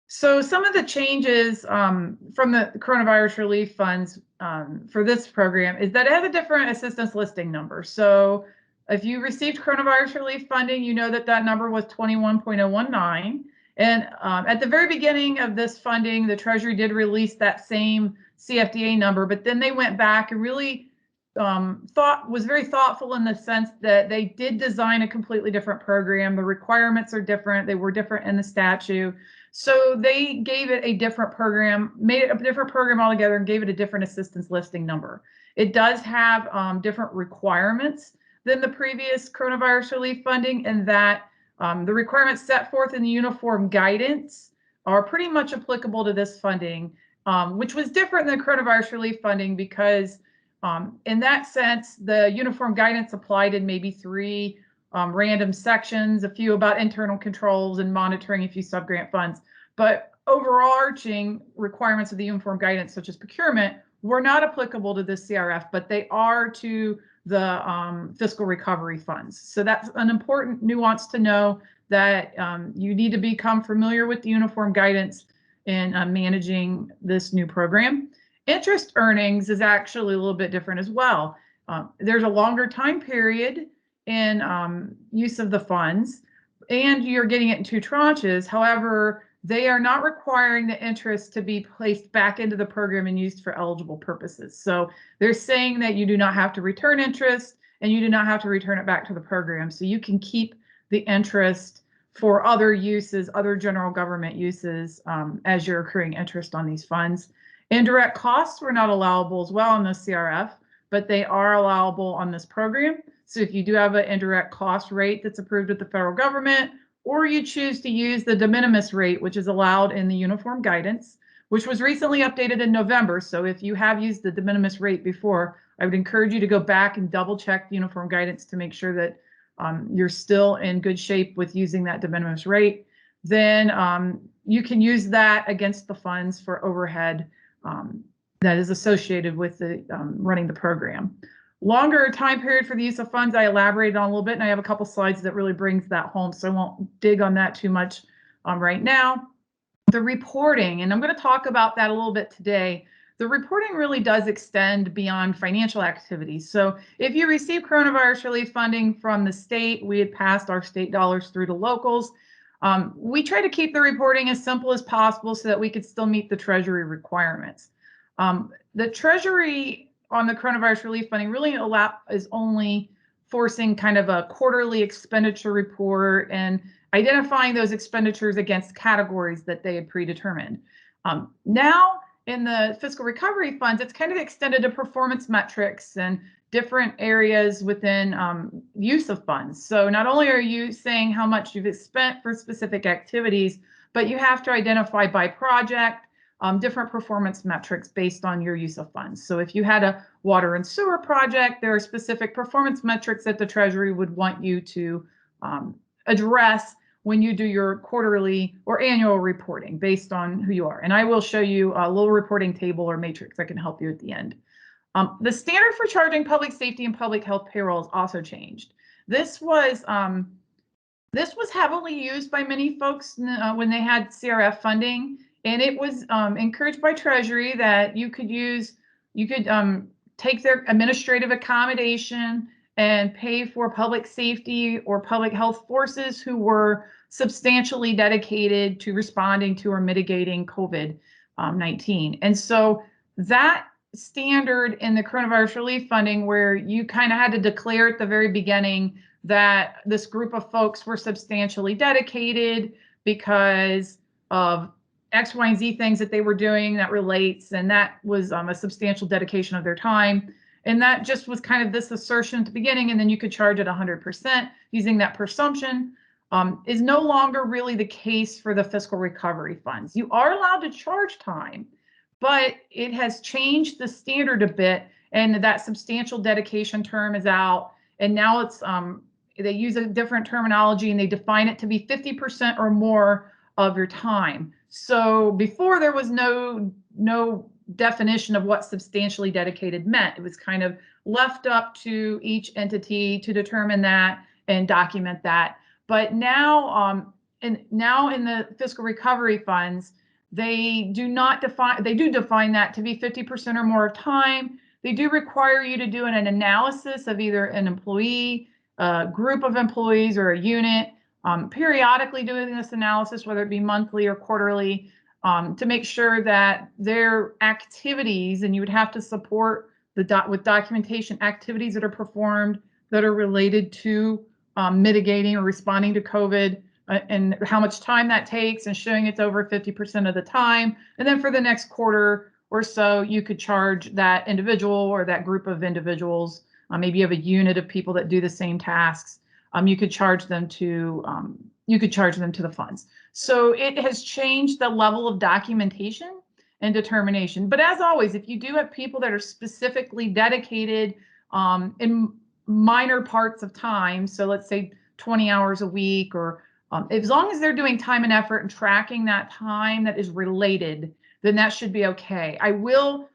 So some of the changes from the coronavirus relief funds for this program is that it has a different assistance listing number. So if you received coronavirus relief funding, you know that that number was 21.019. And at the very beginning of this funding, the Treasury did release that same CFDA number, but then they went back and really was very thoughtful in the sense that they did design a completely different program. The requirements are different. They were different in the statute. So they gave it a different program, made it a different program altogether, and gave it a different assistance listing number. It does have different requirements than the previous coronavirus relief funding, in that the requirements set forth in the uniform guidance are pretty much applicable to this funding, which was different than coronavirus relief funding because in that sense, the uniform guidance applied in maybe 3 random sections, a few about internal controls and monitoring a few subgrant funds. But overarching requirements of the uniform guidance, such as procurement, were not applicable to the CRF, but they are to the fiscal recovery funds. So that's an important nuance to know, that you need to become familiar with the uniform guidance in managing this new program. Interest earnings is actually a little bit different as well. There's a longer time period in use of the funds, and you're getting it in 2 tranches. However, they are not requiring the interest to be placed back into the program and used for eligible purposes. So they're saying that you do not have to return interest, and you do not have to return it back to the program. So you can keep the interest for other uses, other general government uses, as you're accruing interest on these funds. Indirect costs were not allowable as well in the CRF, but they are allowable on this program. So if you do have an indirect cost rate that's approved with the federal government, or you choose to use the de minimis rate, which is allowed in the uniform guidance, which was recently updated in November. So if you have used the de minimis rate before, I would encourage you to go back and double check the uniform guidance to make sure that you're still in good shape with using that de minimis rate. Then you can use that against the funds for overhead that is associated with the running the program. Longer time period for the use of funds, I elaborated on a little bit, and I have a couple slides that really brings that home, so I won't dig on that too much right now. The reporting, and I'm going to talk about that a little bit today. The reporting really does extend beyond financial activities. So if you receive coronavirus relief funding from the state, we had passed our state dollars through to locals. We try to keep the reporting as simple as possible so that we could still meet the Treasury requirements. The Treasury on the coronavirus relief funding really is only forcing kind of a quarterly expenditure report and identifying those expenditures against categories that they had predetermined. Now in the fiscal recovery funds, it's kind of extended to performance metrics and different areas within use of funds. So not only are you saying how much you've spent for specific activities, but you have to identify by project different performance metrics based on your use of funds. So if you had a water and sewer project, there are specific performance metrics that the Treasury would want you to address when you do your quarterly or annual reporting based on who you are. And I will show you a little reporting table or matrix that can help you at the end. The standard for charging public safety and public health payrolls also changed. This was heavily used by many folks when they had CRF funding, and it was encouraged by Treasury that you could take their administrative accommodation and pay for public safety or public health forces who were substantially dedicated to responding to or mitigating COVID-19. And so that standard in the coronavirus relief funding, where you kind of had to declare at the very beginning that this group of folks were substantially dedicated because of X, Y, and Z things that they were doing that relates, and that was a substantial dedication of their time. And that just was kind of this assertion at the beginning, and then you could charge it 100% using that presumption. Is no longer really the case for the fiscal recovery funds. You are allowed to charge time, but it has changed the standard a bit, and that substantial dedication term is out. And now it's they use a different terminology, and they define it to be 50% or more of your time. So before, there was no definition of what substantially dedicated meant. It was kind of left up to each entity to determine that and document that. But now, in the fiscal recovery funds, they do define that to be 50% or more of time. They do require you to do an analysis of either an employee, a group of employees, or a unit, periodically doing this analysis, whether it be monthly or quarterly, to make sure that their activities, and you would have to support with documentation activities that are performed that are related to mitigating or responding to COVID, and how much time that takes, and showing it's over 50% of the time. And then for the next quarter or so, you could charge that individual or that group of individuals. Maybe you have a unit of people that do the same tasks. You could charge them to the funds. So it has changed the level of documentation and determination. But as always, if you do have people that are specifically dedicated in minor parts of time, so let's say 20 hours a week, or as long as they're doing time and effort and tracking that time that is related, then that should be okay. I will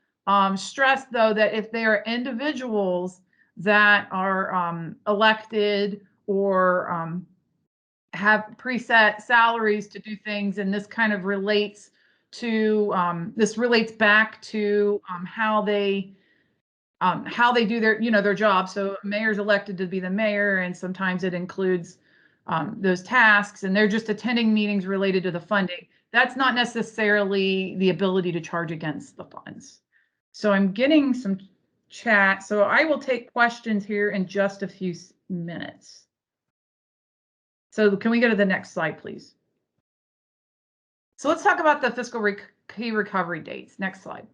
stress, though, that if they are individuals that are elected or have preset salaries to do things, and this kind of relates to this relates back to how they do their job. So mayor's elected to be the mayor, and sometimes it includes those tasks, and they're just attending meetings related to the funding. That's not necessarily the ability to charge against the funds. So I'm getting some chat, so I will take questions here in just a few minutes. So can we go to the next slide, please? So let's talk about the fiscal key recovery dates. Next slide.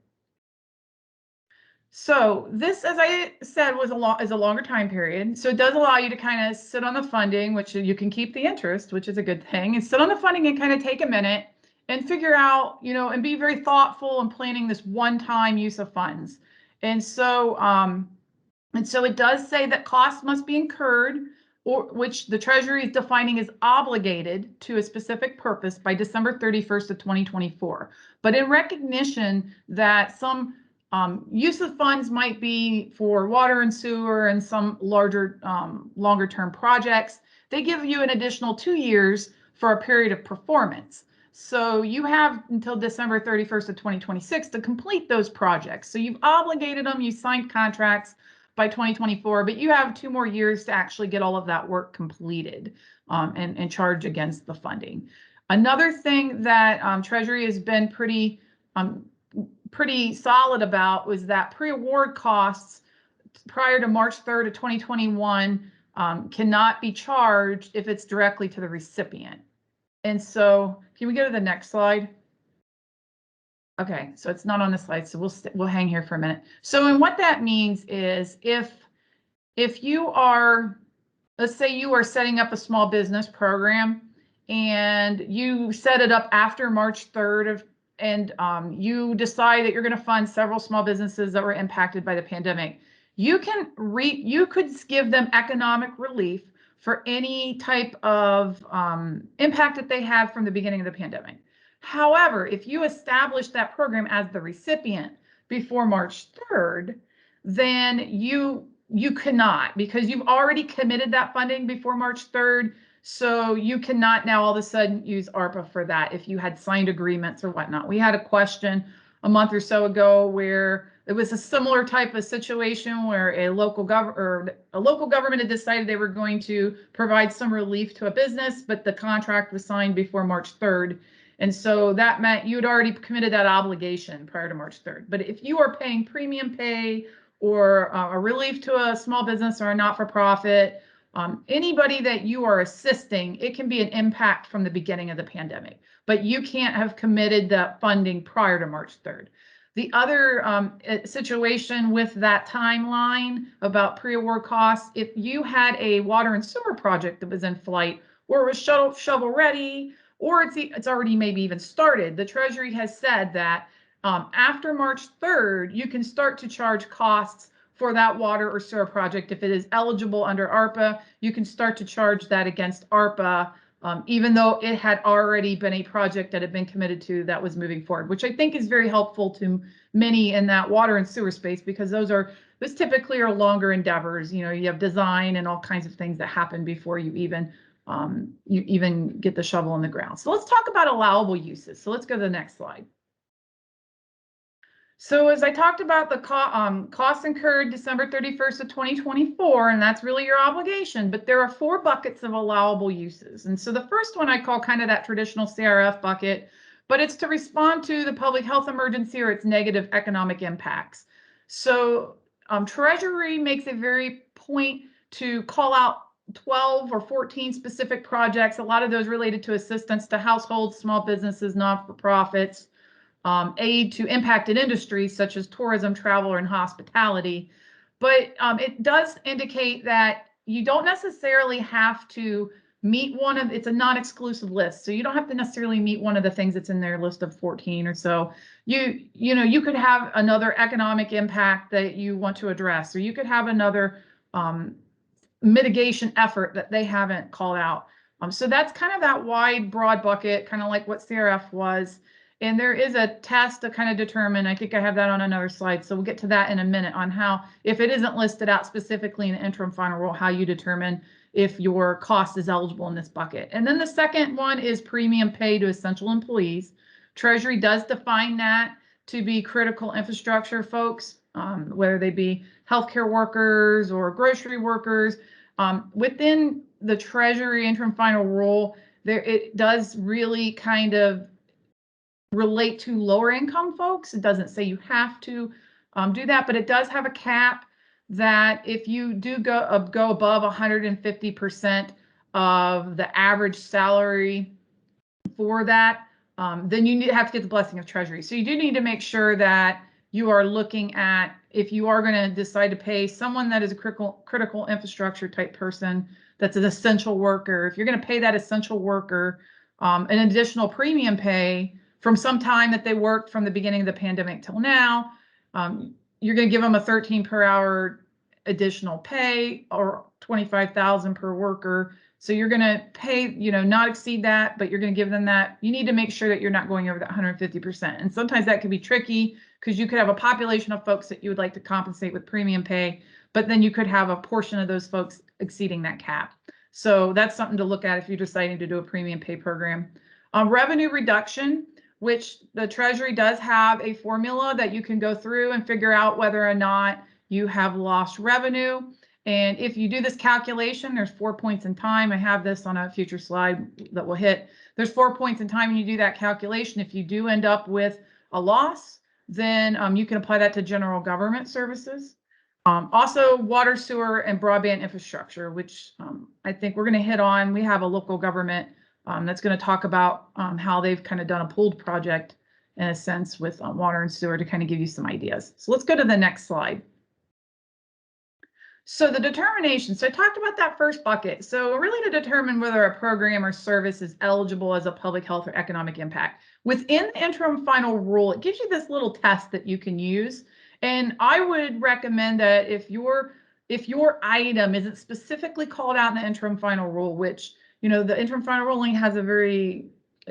So this, as I said, is a longer time period. So it does allow you to kind of sit on the funding, which you can keep the interest, which is a good thing, and sit on the funding and kind of take a minute and figure out, and be very thoughtful in planning this one-time use of funds. And so it does say that costs must be incurred, or which the Treasury is defining as obligated to a specific purpose by December 31st of 2024. But in recognition that some use of funds might be for water and sewer and some larger, longer term projects, they give you an additional 2 years for a period of performance. So you have until December 31st of 2026 to complete those projects. So you've obligated them, you signed contracts by 2024, but you have 2 more years to actually get all of that work completed and charge against the funding. Another thing that Treasury has been pretty solid about was that pre-award costs prior to March 3rd of 2021 cannot be charged if it's directly to the recipient. And so can we go to the next slide? Okay, so it's not on the slide, so we'll hang here for a minute. So, and what that means is if you are, let's say you are setting up a small business program and you set it up after March 3rd and you decide that you're going to fund several small businesses that were impacted by the pandemic, you could give them economic relief for any type of impact that they had from the beginning of the pandemic. However, if you establish that program as the recipient before March 3rd, then you cannot, because you've already committed that funding before March 3rd. So you cannot now all of a sudden use ARPA for that if you had signed agreements or whatnot. We had a question a month or so ago where it was a similar type of situation where a local government had decided they were going to provide some relief to a business, but the contract was signed before March 3rd. And so that meant you had already committed that obligation prior to March 3rd. But if you are paying premium pay or a relief to a small business or a not-for-profit, Anybody that you are assisting, it can be an impact from the beginning of the pandemic, but you can't have committed that funding prior to March 3rd. The other situation with that timeline about pre-award costs, if you had a water and sewer project that was in flight, or it was shovel ready, or it's already maybe even started, the Treasury has said that after March 3rd, you can start to charge costs for that water or sewer project. If it is eligible under ARPA, you can start to charge that against ARPA, even though it had already been a project that had been committed to that was moving forward, which I think is very helpful to many in that water and sewer space, because those typically are longer endeavors. You know, you have design and all kinds of things that happen before you even get the shovel in the ground. So let's talk about allowable uses. So let's go to the next slide. So as I talked about the costs incurred December 31st of 2024, and that's really your obligation, but there are 4 buckets of allowable uses. And so the first one I call kind of that traditional CRF bucket, but it's to respond to the public health emergency or its negative economic impacts. So Treasury makes a very point to call out 12 or 14 specific projects, a lot of those related to assistance to households, small businesses, not-for-profits, aid to impacted industries such as tourism, travel, and hospitality. But it does indicate that you don't necessarily have to meet it's a non-exclusive list. So you don't have to necessarily meet one of the things that's in their list of 14 or so. You could have another economic impact that you want to address, or you could have another mitigation effort that they haven't called out. So that's kind of that wide, broad bucket, kind of like what CRF was. And there is a test to kind of determine, I think I have that on another slide, so we'll get to that in a minute, on how, if it isn't listed out specifically in the interim final rule, how you determine if your cost is eligible in this bucket. And then the second one is premium pay to essential employees. Treasury does define that to be critical infrastructure folks, whether they be healthcare workers or grocery workers. Within the Treasury interim final rule, it does really kind of relate to lower income folks. It doesn't say you have to do that, but it does have a cap that if you do go above 150% of the average salary for that, then you have to get the blessing of Treasury. So you do need to make sure that you are looking at, if you are going to decide to pay someone that is a critical infrastructure type person, that's an essential worker, if you're going to pay that essential worker an additional premium pay from some time that they worked from the beginning of the pandemic till now, you're going to give them a 13 per hour additional pay, or 25,000 per worker. So you're going to pay, not exceed that, but you're going to give them that. You need to make sure that you're not going over that 150%. And sometimes that can be tricky, because you could have a population of folks that you would like to compensate with premium pay, but then you could have a portion of those folks exceeding that cap. So that's something to look at if you're deciding to do a premium pay program. Revenue reduction, which the Treasury does have a formula that you can go through and figure out whether or not you have lost revenue. And if you do this calculation, there's 4 points in time. I have this on a future slide that we'll hit. There's 4 points in time when you do that calculation. If you do end up with a loss, then you can apply that to general government services. Also, water, sewer, and broadband infrastructure, which I think we're going to hit on. We have a local government that's going to talk about how they've kind of done a pooled project in a sense with water and sewer to kind of give you some ideas. So let's go to the next slide. So the determination. So I talked about that first bucket. So really to determine whether a program or service is eligible as a public health or economic impact. Within the interim final rule, it gives you this little test that you can use. And I would recommend that if your item isn't specifically called out in the interim final rule, which, the interim final ruling has a very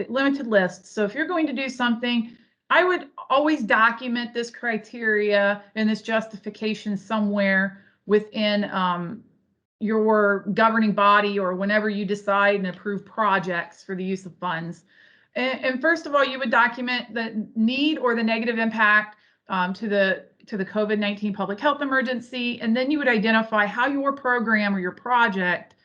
limited list. So if you're going to do something, I would always document this criteria and this justification somewhere within your governing body, or whenever you decide and approve projects for the use of funds. And first of all, you would document the need or the negative impact to the COVID-19 public health emergency, and then you would identify how your program or your project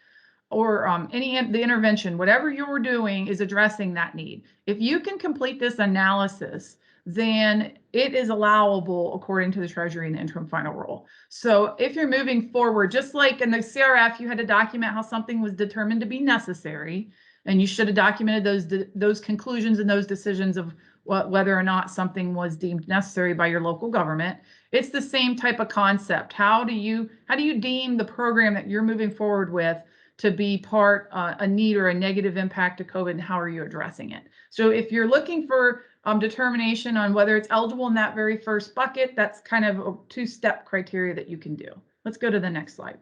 or the intervention, whatever you're doing, is addressing that need. If you can complete this analysis, then it is allowable according to the Treasury and the interim final rule. So if you're moving forward, just like in the CRF, you had to document how something was determined to be necessary, and you should have documented those conclusions and those decisions of whether or not something was deemed necessary by your local government. It's the same type of concept. How do you deem the program that you're moving forward with to be part a need or a negative impact to COVID, and how are you addressing it? So if you're looking for determination on whether it's eligible in that very first bucket, that's kind of a two-step criteria that you can do. Let's go to the next slide.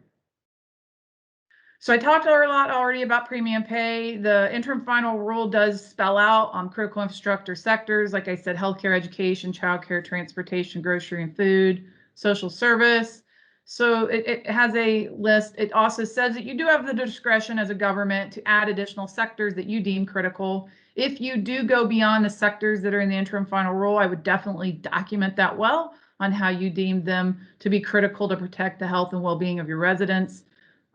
So I talked a lot already about premium pay. The interim final rule does spell out critical infrastructure sectors, like I said, healthcare, education, childcare, transportation, grocery and food, social service. So it has a list. It also says that you do have the discretion as a government to add additional sectors that you deem critical. If you do go beyond the sectors that are in the interim final rule, I would definitely document that well on how you deem them to be critical to protect the health and well-being of your residents.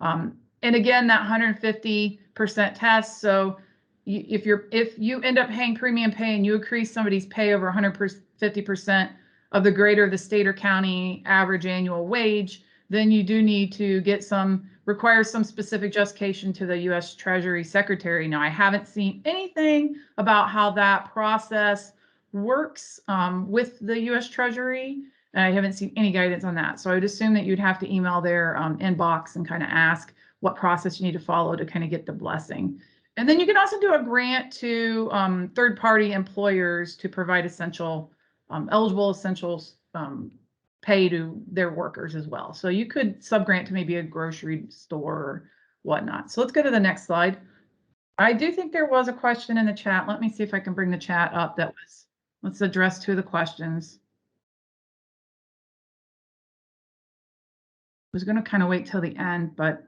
And again, that 150% test. So if you end up paying premium pay and you increase somebody's pay over 150% of the greater the state or county average annual wage, then you do need to require some specific justification to the U.S. Treasury Secretary. Now, I haven't seen anything about how that process works with the U.S. Treasury, and I haven't seen any guidance on that. So I would assume that you'd have to email their inbox and kind of ask what process you need to follow to kind of get the blessing. And then you can also do a grant to third-party employers to provide eligible essentials pay to their workers as well. So you could subgrant to maybe a grocery store or whatnot. So let's go to the next slide. I do think there was a question in the chat. Let me see if I can bring the chat up. Let's address two of the questions. I was going to kind of wait till the end, but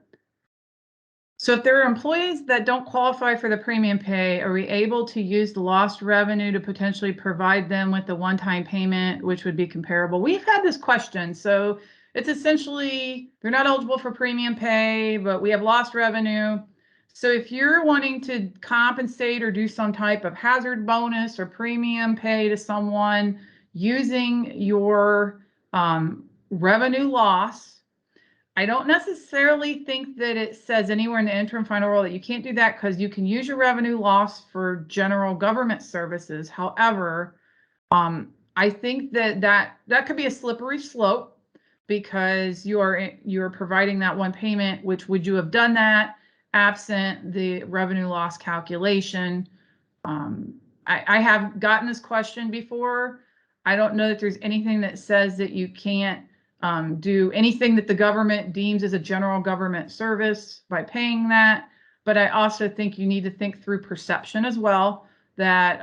so if there are employees that don't qualify for the premium pay, are we able to use the lost revenue to potentially provide them with the one-time payment, which would be comparable? We've had this question. So it's essentially, they're not eligible for premium pay, but we have lost revenue. So if you're wanting to compensate or do some type of hazard bonus or premium pay to someone using your revenue loss, I don't necessarily think that it says anywhere in the interim final rule that you can't do that, because you can use your revenue loss for general government services. However, I think that could be a slippery slope, because you're providing that one payment, which would you have done that absent the revenue loss calculation? I have gotten this question before. I don't know that there's anything that says that you can't do anything that the government deems as a general government service by paying that. But I also think you need to think through perception as well, that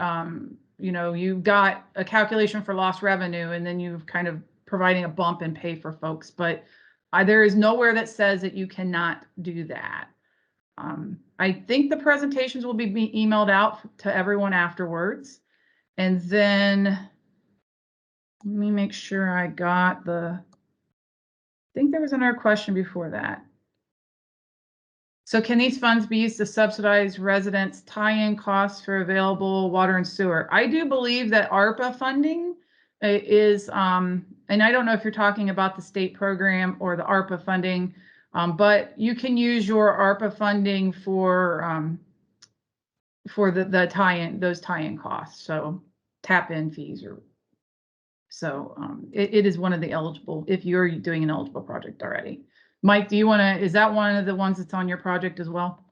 you've got a calculation for lost revenue and then you've kind of providing a bump in pay for folks. But there is nowhere that says that you cannot do that. I think the presentations will be emailed out to everyone afterwards. And then let me make sure I got I think there was another question before that. So can these funds be used to subsidize residents' tie-in costs for available water and sewer? I do believe that ARPA funding is, and I don't know if you're talking about the state program or the ARPA funding, but you can use your ARPA funding for the tie-in, those tie-in costs. So tap-in fees it is one of the eligible, if you're doing an eligible project already. Mike, is that one of the ones that's on your project as well?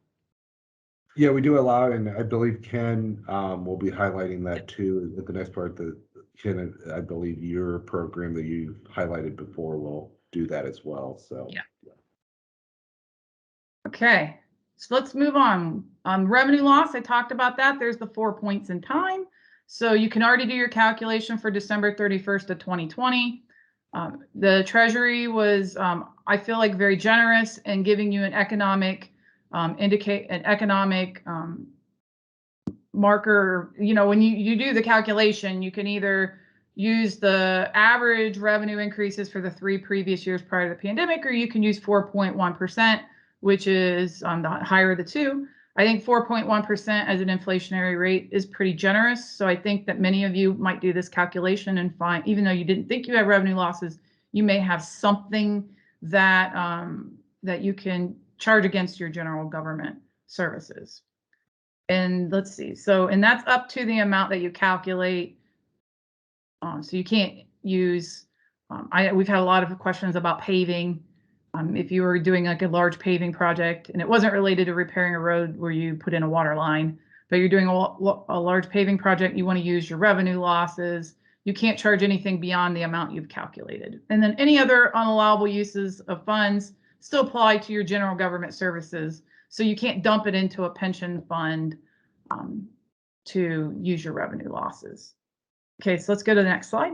Yeah, we do allow, and I believe Ken will be highlighting that too at the next part. Ken, I believe your program that you highlighted before will do that as well. So yeah. Okay, so let's move on. Revenue loss, I talked about that. There's the 4 points in time. So you can already do your calculation for December 31st of 2020. The Treasury was, I feel like, very generous in giving you an economic marker. When you do the calculation, you can either use the average revenue increases for the 3 previous years prior to the pandemic, or you can use 4.1%, which is the higher of the two. I think 4.1% as an inflationary rate is pretty generous. So I think that many of you might do this calculation and find, even though you didn't think you had revenue losses, you may have something that that you can charge against your general government services. And let's see, so, and that's up to the amount that you calculate. So you can't use, we've had a lot of questions about paving. If you were doing like a large paving project and it wasn't related to repairing a road where you put in a water line, but you're doing a large paving project, you want to use your revenue losses. You can't charge anything beyond the amount you've calculated. And then any other unallowable uses of funds still apply to your general government services. So you can't dump it into a pension fund to use your revenue losses. Okay, so let's go to the next slide.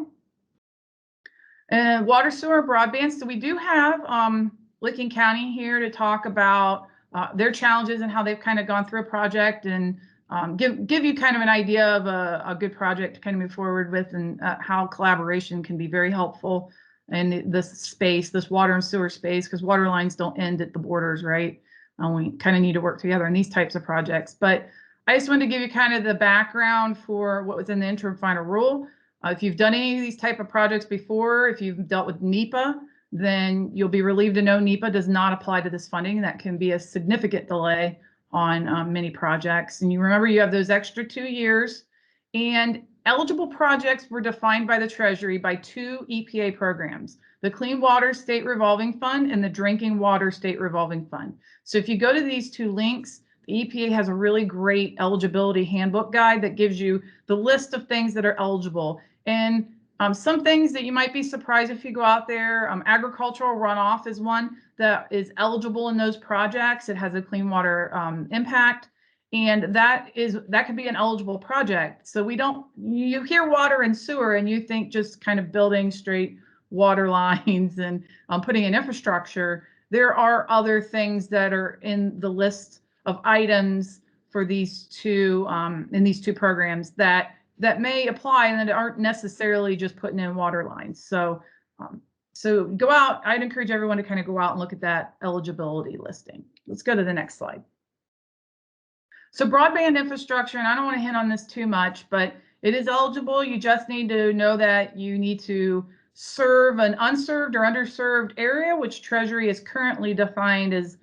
And water, sewer, broadband. So we do have Licking County here to talk about their challenges and how they've kind of gone through a project, and give you kind of an idea of a good project to kind of move forward with, and how collaboration can be very helpful in this space, this water and sewer space, because water lines don't end at the borders, right? We kind of need to work together in these types of projects. But I just wanted to give you kind of the background for what was in the interim final rule. If you've done any of these type of projects before, if you've dealt with NEPA, then you'll be relieved to know NEPA does not apply to this funding. That can be a significant delay on many projects. And you remember you have those extra 2 years, and eligible projects were defined by the Treasury by 2 EPA programs, the Clean Water State Revolving Fund and the Drinking Water State Revolving Fund. So if you go to these 2 links, the EPA has a really great eligibility handbook guide that gives you the list of things that are eligible. And some things that you might be surprised if you go out there, agricultural runoff is one that is eligible in those projects. It has a clean water impact, and that could be an eligible project. So you hear water and sewer and you think just kind of building straight water lines and putting in infrastructure. There are other things that are in the list of items for these 2 in these 2 programs that may apply and that aren't necessarily just putting in water lines. So so go out. I'd encourage everyone to kind of go out and look at that eligibility listing. Let's go to the next slide. So broadband infrastructure, and I don't want to hint on this too much, but it is eligible. You just need to know that you need to serve an unserved or underserved area, which Treasury is currently defined as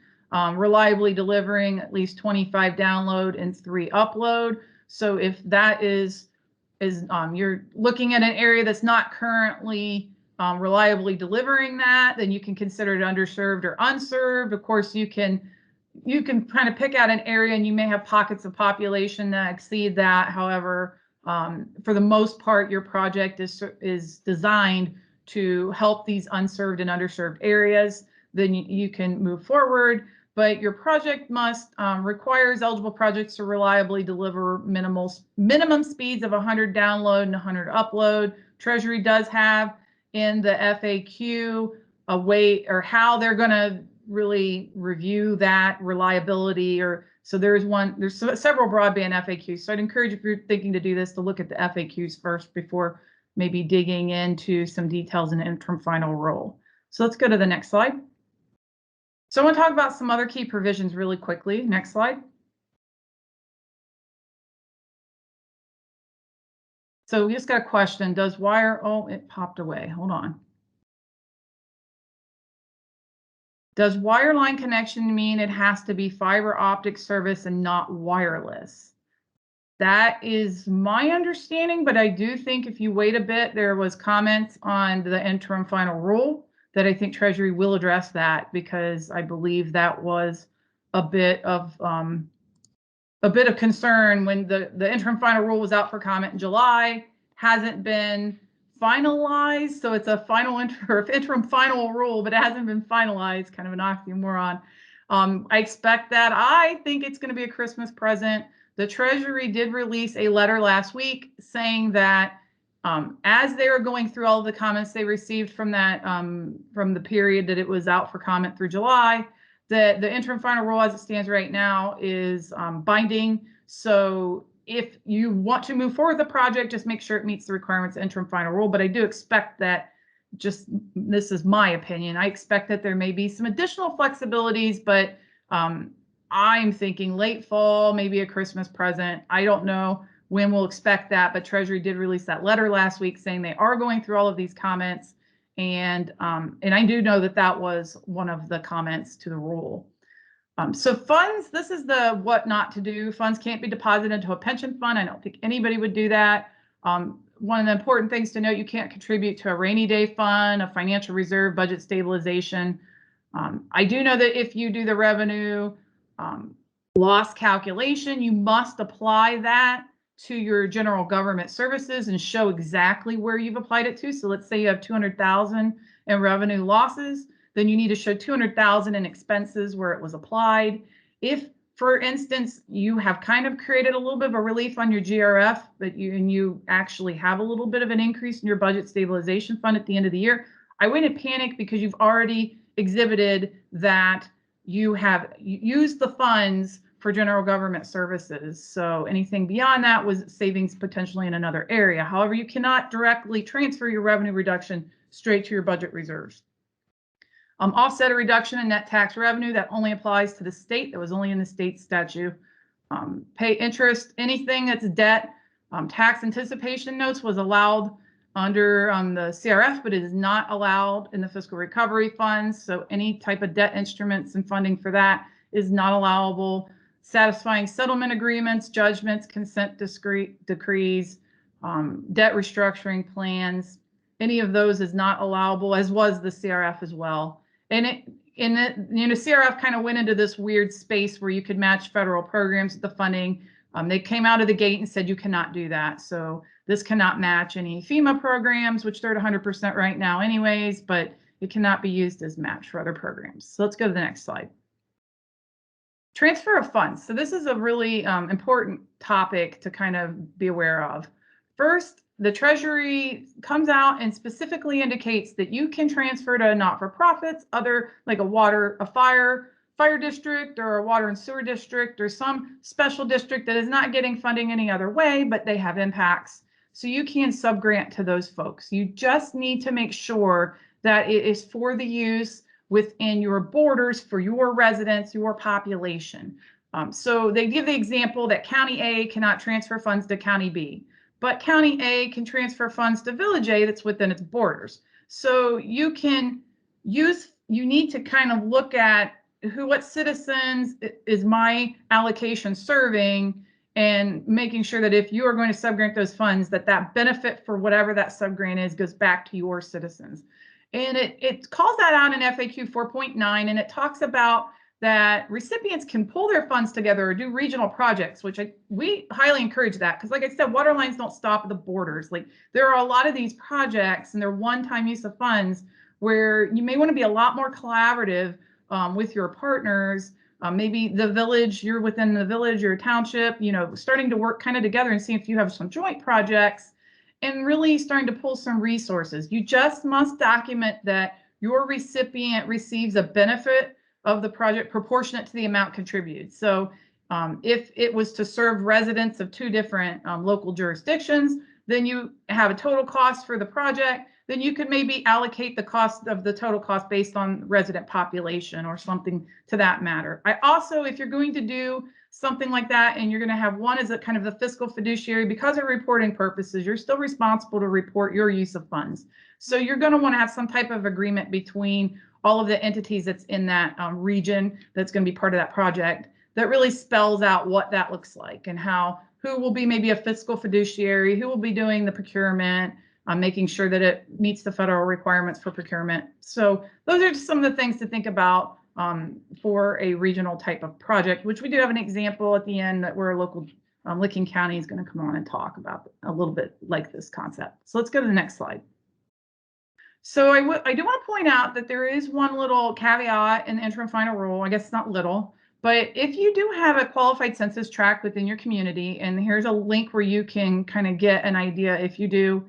reliably delivering at least 25 download and 3 upload. So if that is you're looking at an area that's not currently reliably delivering that, then you can consider it underserved or unserved. Of course, you can kind of pick out an area, and you may have pockets of population that exceed that. However, for the most part, your project is designed to help these unserved and underserved areas. Then you can move forward. But your project must requires eligible projects to reliably deliver minimum speeds of 100 download and 100 upload. Treasury does have in the FAQ a way or how they're going to really review that reliability. So there's several broadband FAQs. So I'd encourage, if you're thinking to do this, to look at the FAQs first before maybe digging into some details in the interim final rule. So let's go to the next slide. So I want to talk about some other key provisions really quickly. Next slide. So we just got a question. Does wire, oh, it popped away. Hold on. Does wireline connection mean it has to be fiber optic service and not wireless? That is my understanding, but I do think if you wait a bit, there was comments on the interim final rule that I think Treasury will address that, because I believe that was a bit of concern when the interim final rule was out for comment in July, hasn't been finalized. So it's a final interim final rule, but it hasn't been finalized, kind of an oxymoron. I expect that. I think it's going to be a Christmas present. The Treasury did release a letter last week saying that as they were going through all of the comments they received from that from the period that it was out for comment through July, that the interim final rule as it stands right now is binding. So if you want to move forward with the project, just make sure it meets the requirements of interim final rule. But I do expect that, just this is my opinion, I expect that there may be some additional flexibilities, but I'm thinking late fall, maybe a Christmas present. I don't know when we'll expect that, but Treasury did release that letter last week saying they are going through all of these comments. And I do know that that was one of the comments to the rule. So funds, this is the what not to do. Funds can't be deposited into a pension fund. I don't think anybody would do that. One of the important things to note, you can't contribute to a rainy day fund, a financial reserve, budget stabilization. I do know that if you do the revenue loss calculation, you must apply that to your general government services and show exactly where you've applied it to. So let's say you have 200,000 in revenue losses, then you need to show 200,000 in expenses where it was applied. If, for instance, you have kind of created a little bit of a relief on your GRF, but you actually have a little bit of an increase in your budget stabilization fund at the end of the year, I wouldn't panic because you've already exhibited that you have used the funds for general government services. So anything beyond that was savings potentially in another area. However, you cannot directly transfer your revenue reduction straight to your budget reserves. Offset a reduction in net tax revenue that only applies to the state. That was only in the state statute. Pay interest, anything that's debt. Tax anticipation notes was allowed under the CRF, but it is not allowed in the fiscal recovery funds. So any type of debt instruments and funding for that is not allowable. Satisfying settlement agreements, judgments, consent decrees, debt restructuring plans, any of those is not allowable, as was the CRF as well. And CRF kind of went into this weird space where you could match federal programs with the funding. They came out of the gate and said you cannot do that. So this cannot match any FEMA programs, which they're at 100% right now anyways, but it cannot be used as match for other programs. So let's go to the next slide. Transfer of funds. So this is a really important topic to kind of be aware of. First, the Treasury comes out and specifically indicates that you can transfer to not-for-profits, other like a fire district or a water and sewer district or some special district that is not getting funding any other way, but they have impacts. So you can subgrant to those folks. You just need to make sure that it is for the use within your borders for your residents, your population. So they give the example that County A cannot transfer funds to County B, but County A can transfer funds to Village A that's within its borders. So you need to kind of look at what citizens is my allocation serving, and making sure that if you are going to subgrant those funds, that benefit for whatever that subgrant is goes back to your citizens. And it calls that out in FAQ 4.9, and it talks about that recipients can pull their funds together or do regional projects, which we highly encourage that, because like I said, water lines don't stop at the borders. Like there are a lot of these projects and they're one-time use of funds where you may want to be a lot more collaborative with your partners. Maybe the village, you're within the village, your township, starting to work kind of together and see if you have some joint projects and really starting to pull some resources. You just must document that your recipient receives a benefit of the project proportionate to the amount contributed. So if it was to serve residents of two different local jurisdictions, then you have a total cost for the project. Then you could maybe allocate the cost of the total cost based on resident population or something to that matter. I also, if you're going to do something like that and you're going to have one as a kind of the fiscal fiduciary, because of reporting purposes, you're still responsible to report your use of funds. So you're going to want to have some type of agreement between all of the entities that's in that region that's going to be part of that project that really spells out what that looks like and who will be maybe a fiscal fiduciary, who will be doing the procurement, making sure that it meets the federal requirements for procurement. So those are just some of the things to think about for a regional type of project, which we do have an example at the end that where a local Licking County is going to come on and talk about a little bit like this concept. So let's go to the next slide. So I do want to point out that there is one little caveat in the interim final rule. I guess it's not little, but if you do have a qualified census tract within your community, and here's a link where you can kind of get an idea if you do,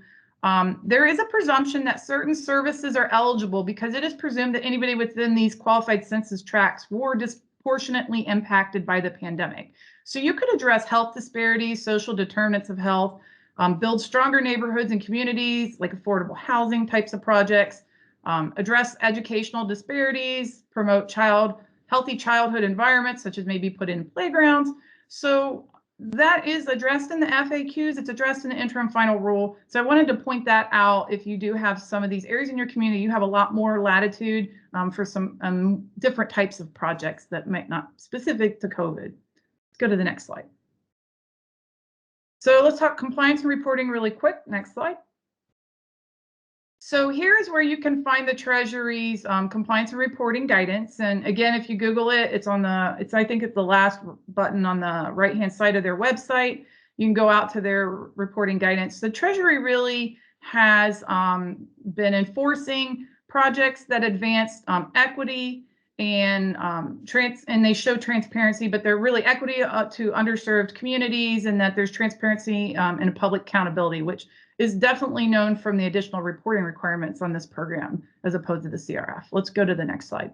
there is a presumption that certain services are eligible because it is presumed that anybody within these qualified census tracts were disproportionately impacted by the pandemic. So you could address health disparities, social determinants of health, build stronger neighborhoods and communities like affordable housing types of projects, address educational disparities, promote child healthy childhood environments, such as maybe put in playgrounds. So that is addressed in the FAQs. It's addressed in the interim final rule. So I wanted to point that out. If you do have some of these areas in your community, you have a lot more latitude for some different types of projects that might not specific to COVID. Let's go to the next slide. So let's talk compliance and reporting really quick. Next slide. So here's where you can find the Treasury's compliance and reporting guidance. And again, if you Google it, it's on the, I think it's the last button on the right-hand side of their website. You can go out to their reporting guidance. The Treasury really has been enforcing projects that advance equity and they show transparency, but they're really equity to underserved communities, and that there's transparency and public accountability, which is definitely known from the additional reporting requirements on this program as opposed to the CRF. Let's go to the next slide.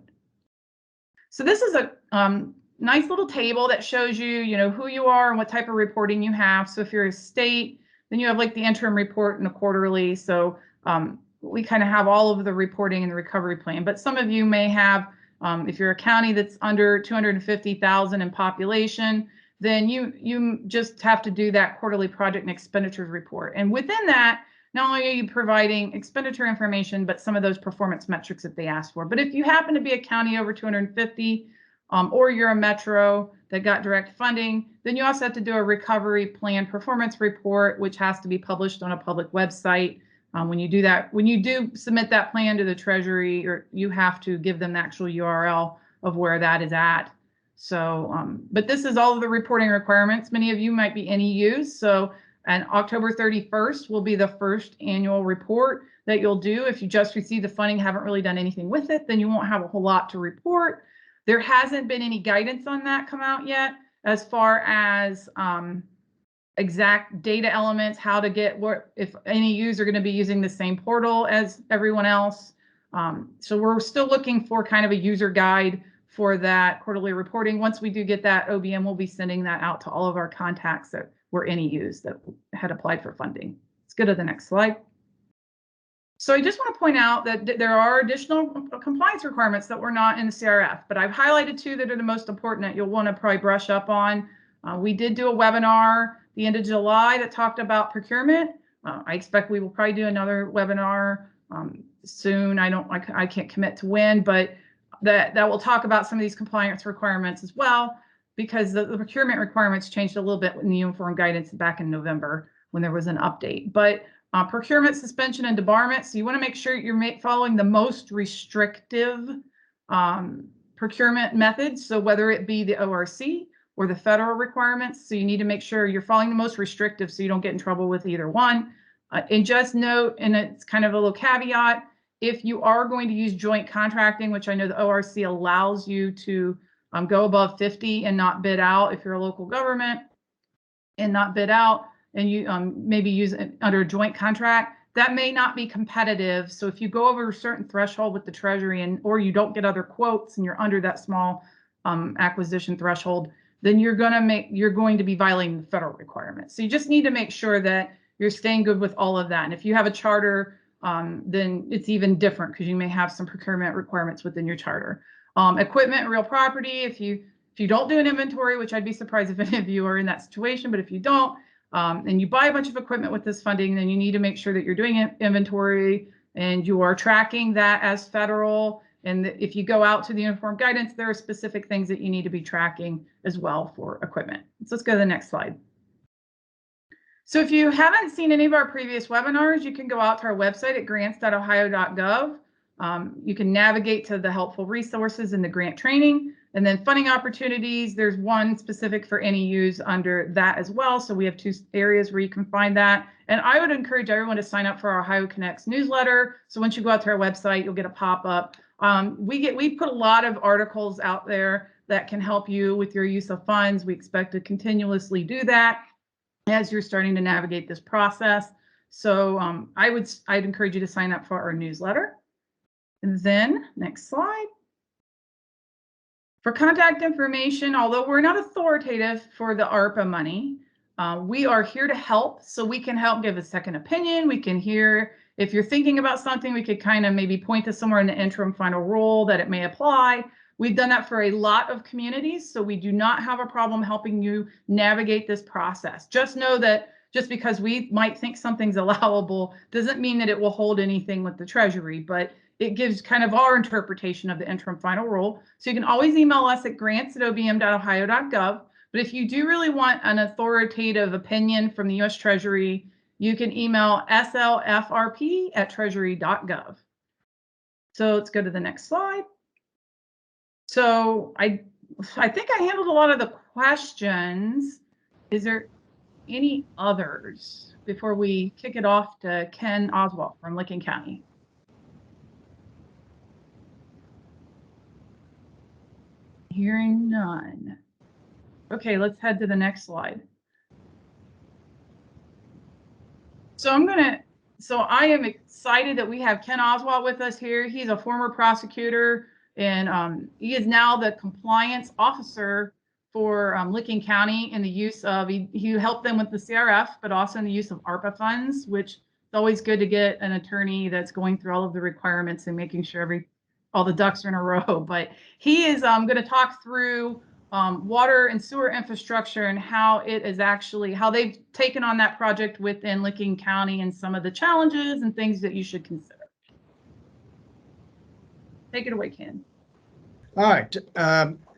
So this is a nice little table that shows you, who you are and what type of reporting you have. So if you're a state, then you have like the interim report and the quarterly. So we kind of have all of the reporting and the recovery plan, but some of you may have, if you're a county that's under 250,000 in population, then you just have to do that quarterly project and expenditures report. And within that, not only are you providing expenditure information, but some of those performance metrics that they ask for. But if you happen to be a county over 250, or you're a metro that got direct funding, then you also have to do a recovery plan performance report, which has to be published on a public website. When you do that, when you do submit that plan to the Treasury, or you have to give them the actual URL of where that is at. So, but this is all of the reporting requirements. Many of you might be NEUs. So, and October 31st will be the first annual report that you'll do. If you just received the funding, haven't really done anything with it, then you won't have a whole lot to report. There hasn't been any guidance on that come out yet, as far as exact data elements, how to get what, if NEUs are going to be using the same portal as everyone else. So we're still looking for kind of a user guide for that quarterly reporting. Once we do get that, OBM will be sending that out to all of our contacts that were NEUs that had applied for funding. Let's go to the next slide. So I just want to point out that there are additional compliance requirements that were not in the CRF, but I've highlighted two that are the most important that you'll want to probably brush up on. We did do a webinar the end of July that talked about procurement. I expect we will probably do another webinar soon. I can't commit to when, but that will talk about some of these compliance requirements as well, because the procurement requirements changed a little bit in the uniform guidance back in November when there was an update. But procurement, suspension, and debarment. So you want to make sure you're following the most restrictive procurement methods. So whether it be the ORC or the federal requirements. So you need to make sure you're following the most restrictive so you don't get in trouble with either one. And just note, and it's kind of a little caveat, if you are going to use joint contracting, which I know the ORC allows you to go above 50 and not bid out if you're a local government and not bid out, and you maybe use it under a joint contract, that may not be competitive. So if you go over a certain threshold with the Treasury or you don't get other quotes and you're under that small acquisition threshold, then you're going to be violating the federal requirements. So you just need to make sure that you're staying good with all of that. And if you have a charter, then it's even different because you may have some procurement requirements within your charter. Equipment and real property, if you don't do an inventory, which I'd be surprised if any of you are in that situation, but if you don't, and you buy a bunch of equipment with this funding, then you need to make sure that you're doing inventory and you are tracking that as federal. And if you go out to the uniform guidance, there are specific things that you need to be tracking as well for equipment. So let's go to the next slide. So if you haven't seen any of our previous webinars, you can go out to our website at grants.ohio.gov. You can navigate to the helpful resources in the grant training, and then funding opportunities. There's one specific for NEUs under that as well. So we have two areas where you can find that. And I would encourage everyone to sign up for our Ohio Connects newsletter. So once you go out to our website, you'll get a pop-up. We put a lot of articles out there that can help you with your use of funds. We expect to continuously do that as you're starting to navigate this process. So I'd encourage you to sign up for our newsletter. And then next slide. For contact information, although we're not authoritative for the ARPA money, we are here to help. So we can help give a second opinion. We can hear if you're thinking about something, we could kind of maybe point to somewhere in the interim final rule that it may apply. We've done that for a lot of communities, so we do not have a problem helping you navigate this process. Just know that just because we might think something's allowable doesn't mean that it will hold anything with the Treasury, but it gives kind of our interpretation of the interim final rule. So you can always email us at grants@obm.ohio.gov. But if you do really want an authoritative opinion from the U.S. Treasury, you can email slfrp@treasury.gov. So let's go to the next slide. So I think I handled a lot of the questions. Is there any others before we kick it off to Ken Oswalt from Licking County? Hearing none. Okay, let's head to the next slide. So I am excited that we have Ken Oswalt with us here. He's a former prosecutor, and he is now the compliance officer for Licking County in the use of, he helped them with the CRF, but also in the use of ARPA funds, which is always good to get an attorney that's going through all of the requirements and making sure all the ducks are in a row. But he is going to talk through water and sewer infrastructure and how it is actually, how they've taken on that project within Licking County and some of the challenges and things that you should consider. Take it away, Ken. All right.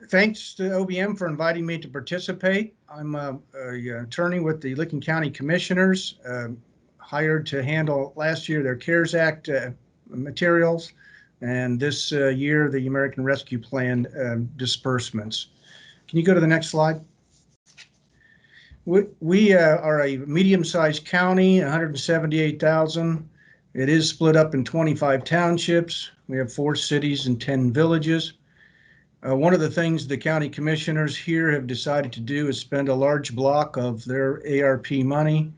Thanks to OBM for inviting me to participate. I'm an attorney with the Licking County Commissioners, hired to handle last year their CARES Act materials, and this year the American Rescue Plan disbursements. Can you go to the next slide? We are a medium-sized county, 178,000. It is split up in 25 townships. We have 4 cities and 10 villages. One of the things the county commissioners here have decided to do is spend a large block of their ARP money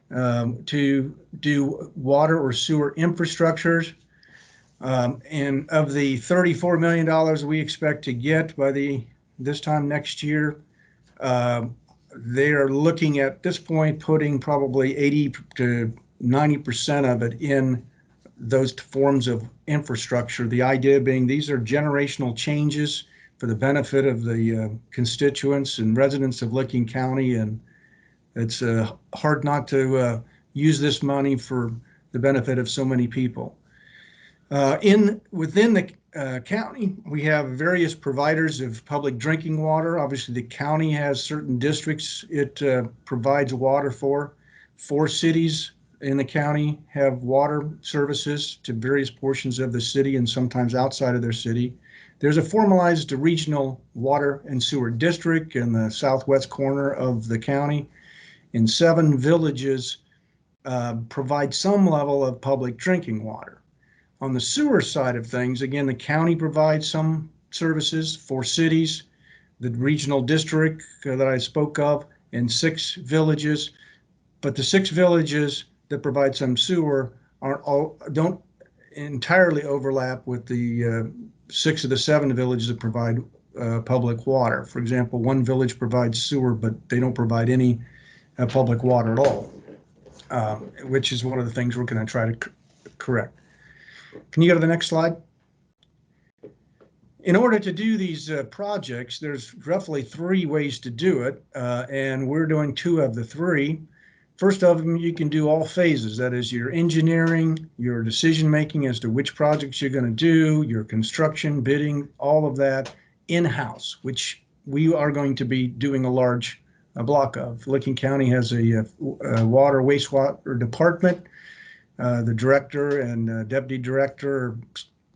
to do water or sewer infrastructures. And of the $34 million we expect to get by this time next year, they are looking at this point putting probably 80 to 90% of it in those forms of infrastructure. The idea being these are generational changes for the benefit of the constituents and residents of Licking County, and it's hard not to use this money for the benefit of so many people. Within the county, we have various providers of public drinking water. Obviously, the county has certain districts it provides water for. 4 cities in the county have water services to various portions of the city and sometimes outside of their city. There's a formalized regional water and sewer district in the southwest corner of the county, and 7 villages provide some level of public drinking water. On the sewer side of things, again, the county provides some services, 4 cities, the regional district that I spoke of, and 6 villages. But the 6 villages that provide some sewer don't entirely overlap with the 6 of the 7 villages that provide public water. For example, one village provides sewer, but they don't provide any public water at all, which is one of the things we're going to try to correct. Can you go to the next slide? In order to do these projects, there's roughly 3 ways to do it, and we're doing 2 of the 3. First of them, you can do all phases. That is your engineering, your decision-making as to which projects you're going to do, your construction, bidding, all of that in-house, which we are going to be doing a large block of. Licking County has a water wastewater department. The director and deputy director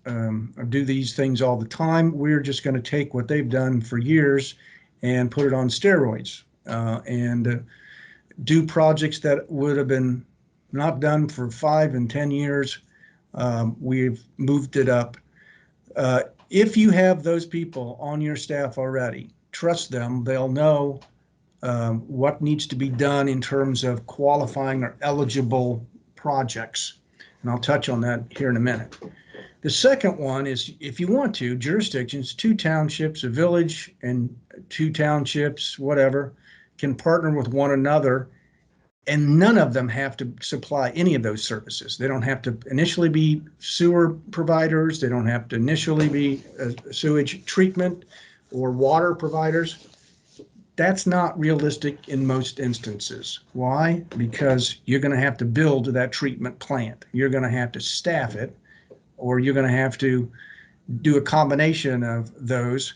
do these things all the time. We're just going to take what they've done for years and put it on steroids and do projects that would have been not done for 5 and 10 years. We've moved it up. If you have those people on your staff already, trust them. They'll know what needs to be done in terms of qualifying or eligible projects. And I'll touch on that here in a minute. The second one is, if you want to, jurisdictions, 2 townships, a village and 2 townships, whatever, can partner with one another And none of them have to supply any of those services. They don't have to initially be sewer providers. They don't have to initially be sewage treatment or water providers. That's not realistic in most instances. Why? Because you're going to have to build that treatment plant. You're going to have to staff it, or you're going to have to do a combination of those.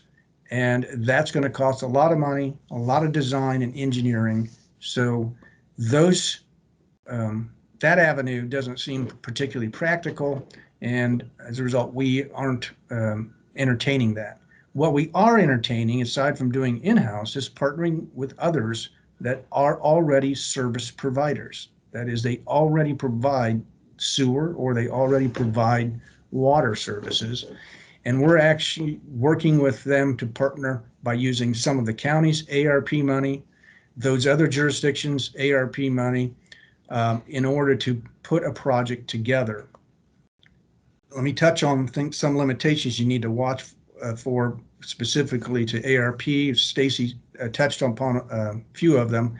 And that's going to cost a lot of money, a lot of design and engineering. So those that avenue doesn't seem particularly practical, and as a result, we aren't entertaining that. What we are entertaining, aside from doing in-house, is partnering with others that are already service providers. That is, they already provide sewer or they already provide water services, and we're actually working with them to partner by using some of the county's ARP money, those other jurisdictions' ARP money, in order to put a project together. Let me touch on some limitations you need to watch for specifically to ARP. Stacy touched upon a few of them.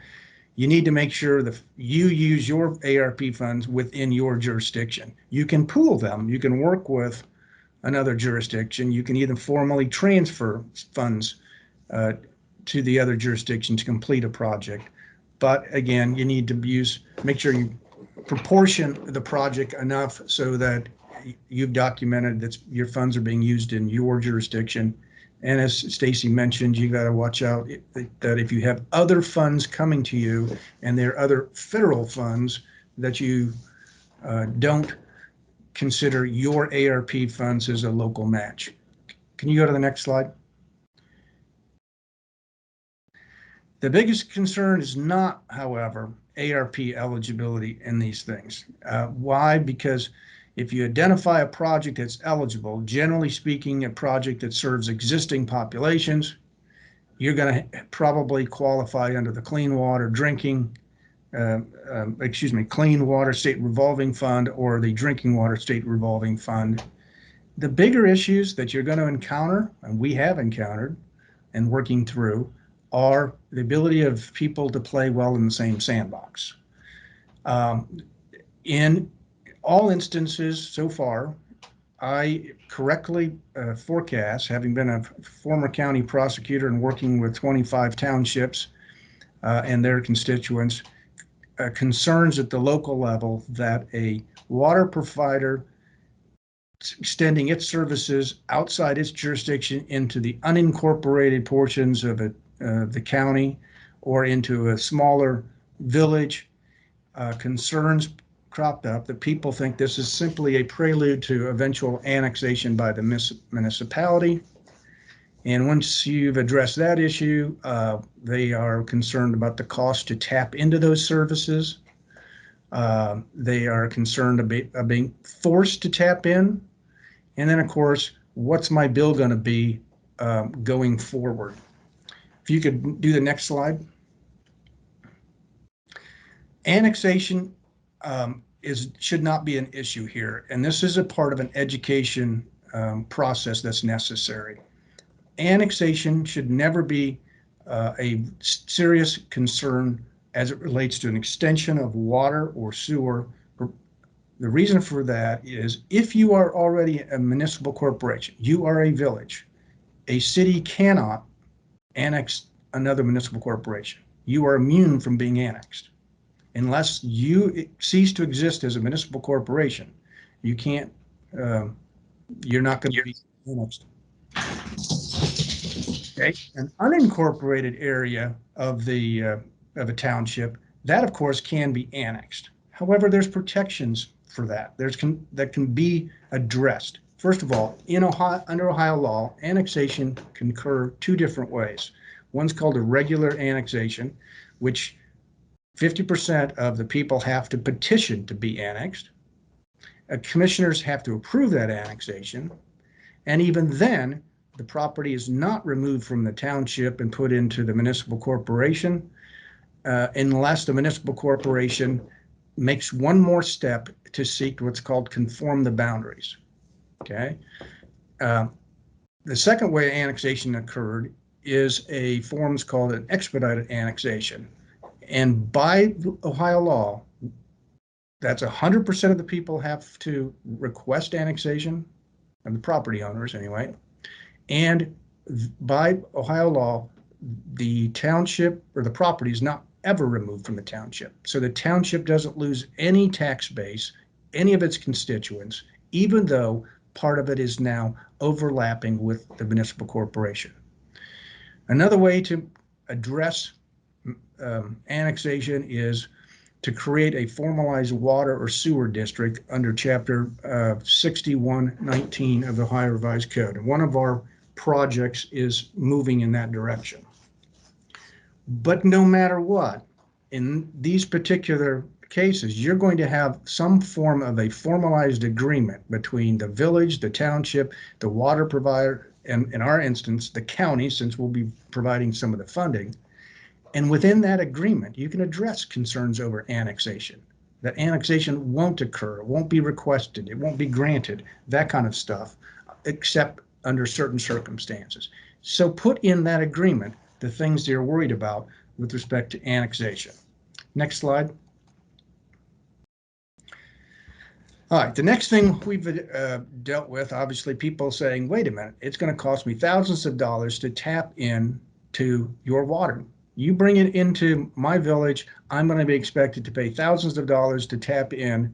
You need to make sure that you use your ARP funds within your jurisdiction. You can pool them. You can work with another jurisdiction. You can even formally transfer funds to the other jurisdiction to complete a project. But again, you need to make sure you proportion the project enough so that you've documented that your funds are being used in your jurisdiction. And as Stacy mentioned, you got to watch out that if you have other funds coming to you and there are other federal funds, that you don't consider your ARP funds as a local match. Can you go to the next slide? The biggest concern is not, however, ARP eligibility in these things. Why? Because if you identify a project that's eligible, generally speaking, a project that serves existing populations, you're going to probably qualify under the Clean Water State Revolving Fund or the Drinking Water State Revolving Fund. The bigger issues that you're going to encounter, and we have encountered and working through, are the ability of people to play well in the same sandbox. In all instances so far, I correctly forecast, having been a former county prosecutor and working with 25 townships and their constituents, concerns at the local level that a water provider extending its services outside its jurisdiction into the unincorporated portions of the county or into a smaller village, concerns cropped up that people think this is simply a prelude to eventual annexation by the municipality. And once you've addressed that issue, they are concerned about the cost to tap into those services. They are concerned about being forced to tap in. And then, of course, what's my bill going to be going forward? If you could do the next slide. Annexation should not be an issue here, and this is a part of an education process that's necessary. Annexation should never be a serious concern as it relates to an extension of water or sewer. The reason for that is if you are already a municipal corporation, you are a village, a city cannot annex another municipal corporation. You are immune from being annexed. Unless you cease to exist as a municipal corporation, you can't, you're not going to be annexed. Okay, an unincorporated area of a township, that of course can be annexed. However, there's protections for that. That can be addressed. First of all, under Ohio law, annexation can occur two different ways. One's called a regular annexation, which 50% of the people have to petition to be annexed. Commissioners have to approve that annexation. And even then, the property is not removed from the township and put into the municipal corporation unless the municipal corporation makes one more step to seek what's called conform the boundaries. Okay. The second way annexation occurred is a form called an expedited annexation. And by Ohio law, that's 100% of the people have to request annexation, and the property owners anyway. And by Ohio law, the township or the property is not ever removed from the township. So the township doesn't lose any tax base, any of its constituents, even though part of it is now overlapping with the municipal corporation. Another way to address annexation is to create a formalized water or sewer district under Chapter 6119 of the Ohio Revised Code. And one of our projects is moving in that direction. But no matter what, in these particular cases, you're going to have some form of a formalized agreement between the village, the township, the water provider, and in our instance, the county, since we'll be providing some of the funding. And within that agreement, you can address concerns over annexation. That annexation won't occur, it won't be requested, it won't be granted, that kind of stuff, except under certain circumstances. So put in that agreement the things you're worried about with respect to annexation. Next slide. All right, the next thing we've dealt with, obviously people saying, wait a minute, it's going to cost me thousands of dollars to tap in to your water. You bring it into my village, I'm going to be expected to pay thousands of dollars to tap in.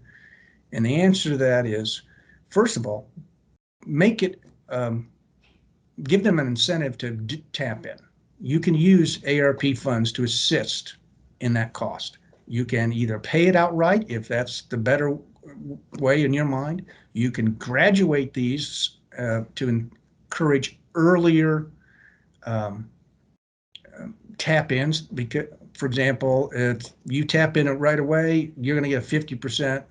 And the answer to that is, first of all, make it, give them an incentive to tap in. You can use ARP funds to assist in that cost. You can either pay it outright if that's the better way in your mind. You can graduate these to encourage earlier tap-ins, because, for example, if you tap in it right away, you're going to get a 50%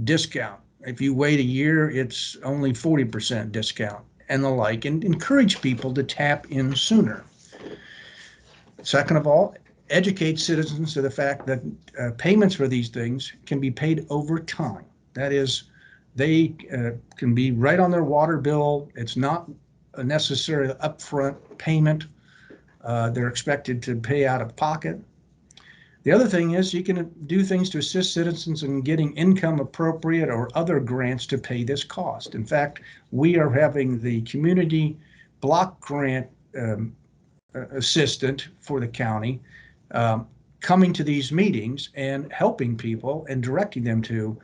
discount. If you wait a year, it's only 40% discount, and the like, and encourage people to tap in sooner. Second of all, educate citizens to the fact that payments for these things can be paid over time. That is, they can be right on their water bill. It's not a necessary upfront payment. They're expected to pay out of pocket. The other thing is you can do things to assist citizens in getting income appropriate or other grants to pay this cost. In fact, we are having the community block grant assistant for the county coming to these meetings and helping people and directing them to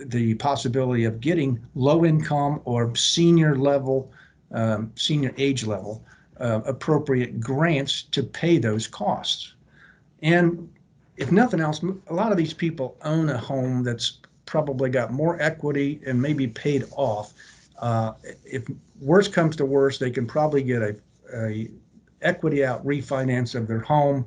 the possibility of getting low income or senior age level appropriate grants to pay those costs. And if nothing else, a lot of these people own a home that's probably got more equity and maybe paid off. If worse comes to worse, they can probably get a equity out refinance of their home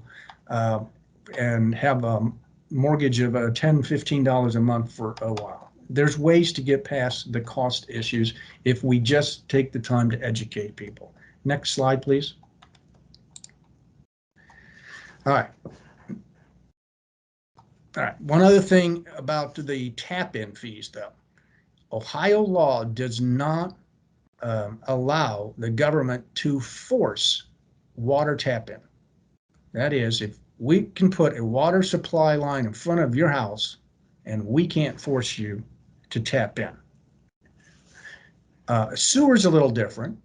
and have a mortgage of $10, $15 a month for a while. There's ways to get past the cost issues if we just take the time to educate people. Next slide, please. All right. All right. One other thing about the tap-in fees, though. Ohio law does not allow the government to force water tap-in. That is, if we can put a water supply line in front of your house and we can't force you to tap in. Sewer is a little different.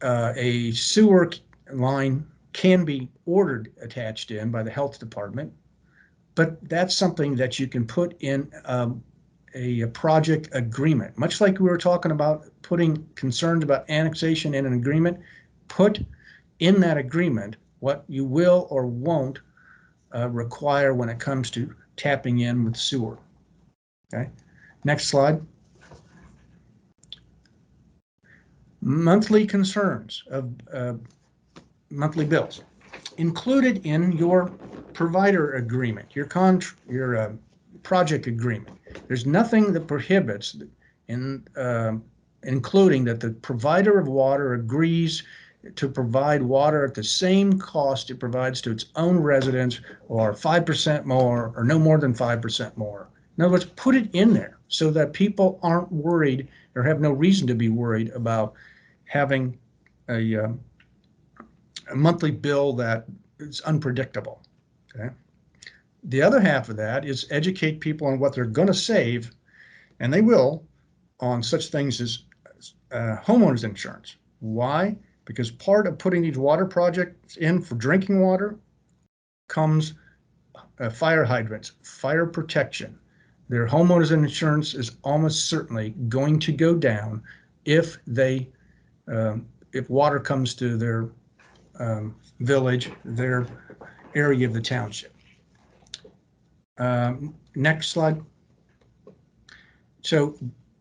A sewer line can be ordered attached in by the health department, but that's something that you can put in a project agreement. Much like we were talking about putting concerns about annexation in an agreement, put in that agreement what you will or won't require when it comes to tapping in with sewer. Okay, next slide. Monthly concerns of monthly bills included in your provider agreement, your project agreement. There's nothing that prohibits including that the provider of water agrees to provide water at the same cost it provides to its own residents, or 5% more, or no more than 5% more. In other words, put it in there so that people aren't worried or have no reason to be worried about having a monthly bill that is unpredictable. Okay. The other half of that is educate people on what they're going to save, and they will, on such things as homeowners insurance. Why? Because part of putting these water projects in for drinking water comes fire hydrants, fire protection. Their homeowners insurance is almost certainly going to go down if they if water comes to their village, their area of the township. Next slide. So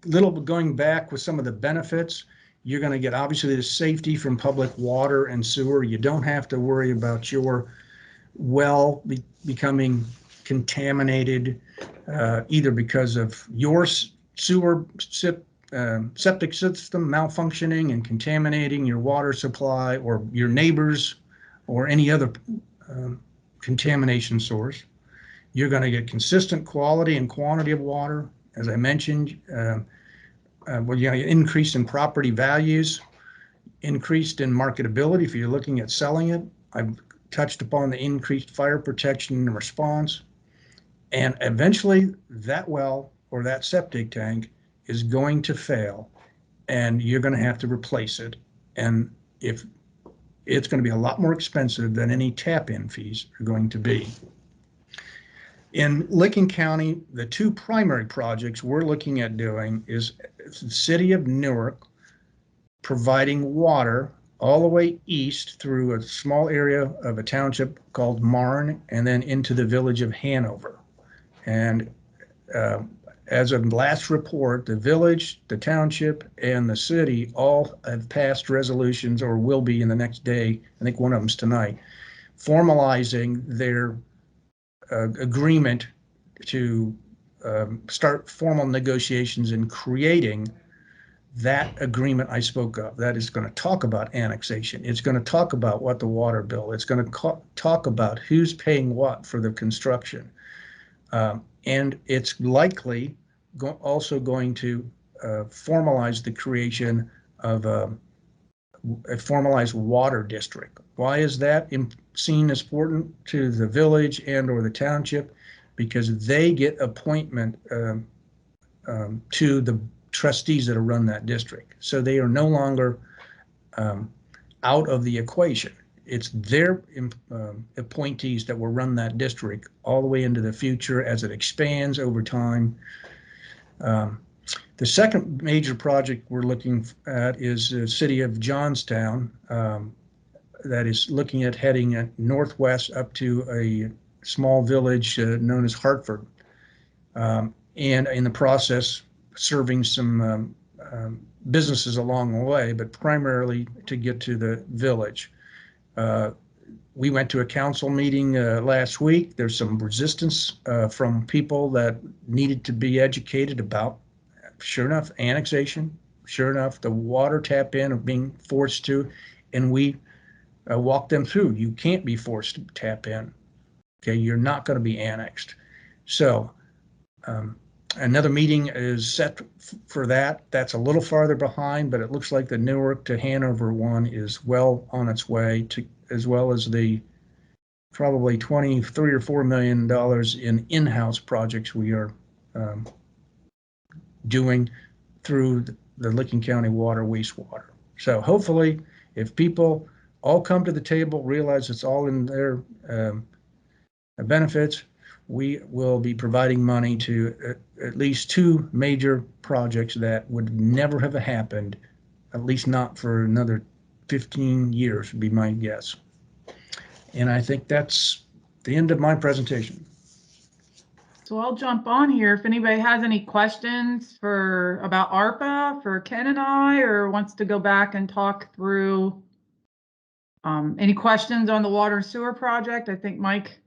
little going back with some of the benefits, you're going to get obviously the safety from public water and sewer. You don't have to worry about your well becoming contaminated either because of your sewer septic system malfunctioning and contaminating your water supply, or your neighbors, or any other contamination source. You're going to get consistent quality and quantity of water. As I mentioned, well, you know, increase in property values, increased in marketability if you're looking at selling it. I've touched upon the increased fire protection and response. And eventually that well or that septic tank is going to fail, and you're going to have to replace it. And if it's going to be a lot more expensive than any tap-in fees are going to be. In Licking County, the two primary projects we're looking at doing is the city of Newark providing water all the way east through a small area of a township called Marne, and then into the village of Hanover. And as of last report, the village, the township, and the city all have passed resolutions, or will be in the next day. I think one of them's tonight, formalizing their agreement to start formal negotiations and creating that agreement I spoke of. That is going to talk about annexation. It's going to talk about what the water bill. It's going to talk about who's paying what for the construction. And it's likely also going to formalize the creation of a formalized water district. Why is that seen as important to the village and or the township? Because they get appointment to the trustees that run that district. So they are no longer out of the equation. It's their appointees that will run that district all the way into the future as it expands over time. The second major project we're looking at is the city of Johnstown, that is looking at heading northwest up to a small village known as Hartford, and in the process serving some businesses along the way, but primarily to get to the village. We went to a council meeting last week. There's some resistance from people that needed to be educated about, sure enough, annexation, sure enough, the water tap in of being forced to, and we walked them through. You can't be forced to tap in. Okay, you're not going to be annexed. So another meeting is set for that. That's a little farther behind, but it looks like the Newark to Hanover one is well on its way, to, as well as the probably $23 or $4 million in in-house projects we are doing through the Licking County Water Wastewater. So hopefully, if people all come to the table, realize it's all in their benefits, we will be providing money to at least two major projects that would never have happened, at least not for another 15 years, would be my guess. And I think that's the end of my presentation. So I'll jump on here. If anybody has any questions about ARPA for Ken and I, or wants to go back and talk through any questions on the water and sewer project. I think Mike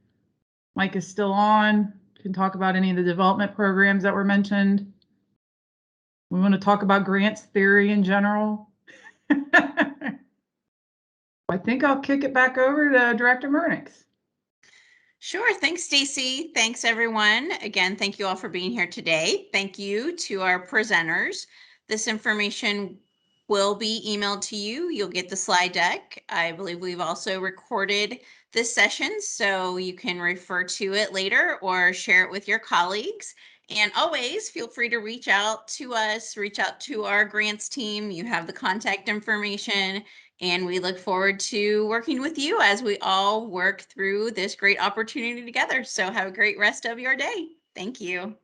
is still on. Can talk about any of the development programs that were mentioned. We want to talk about grants theory in general. I think I'll kick it back over to Director Murnix. Sure. Thanks, Stacy. Thanks, everyone. Again, thank you all for being here today. Thank you to our presenters. This information will be emailed to you. You'll get the slide deck. I believe we've also recorded this session, so you can refer to it later or share it with your colleagues. And always feel free to reach out to us, reach out to our grants team. You have the contact information, and we look forward to working with you as we all work through this great opportunity together. So have a great rest of your day. Thank you.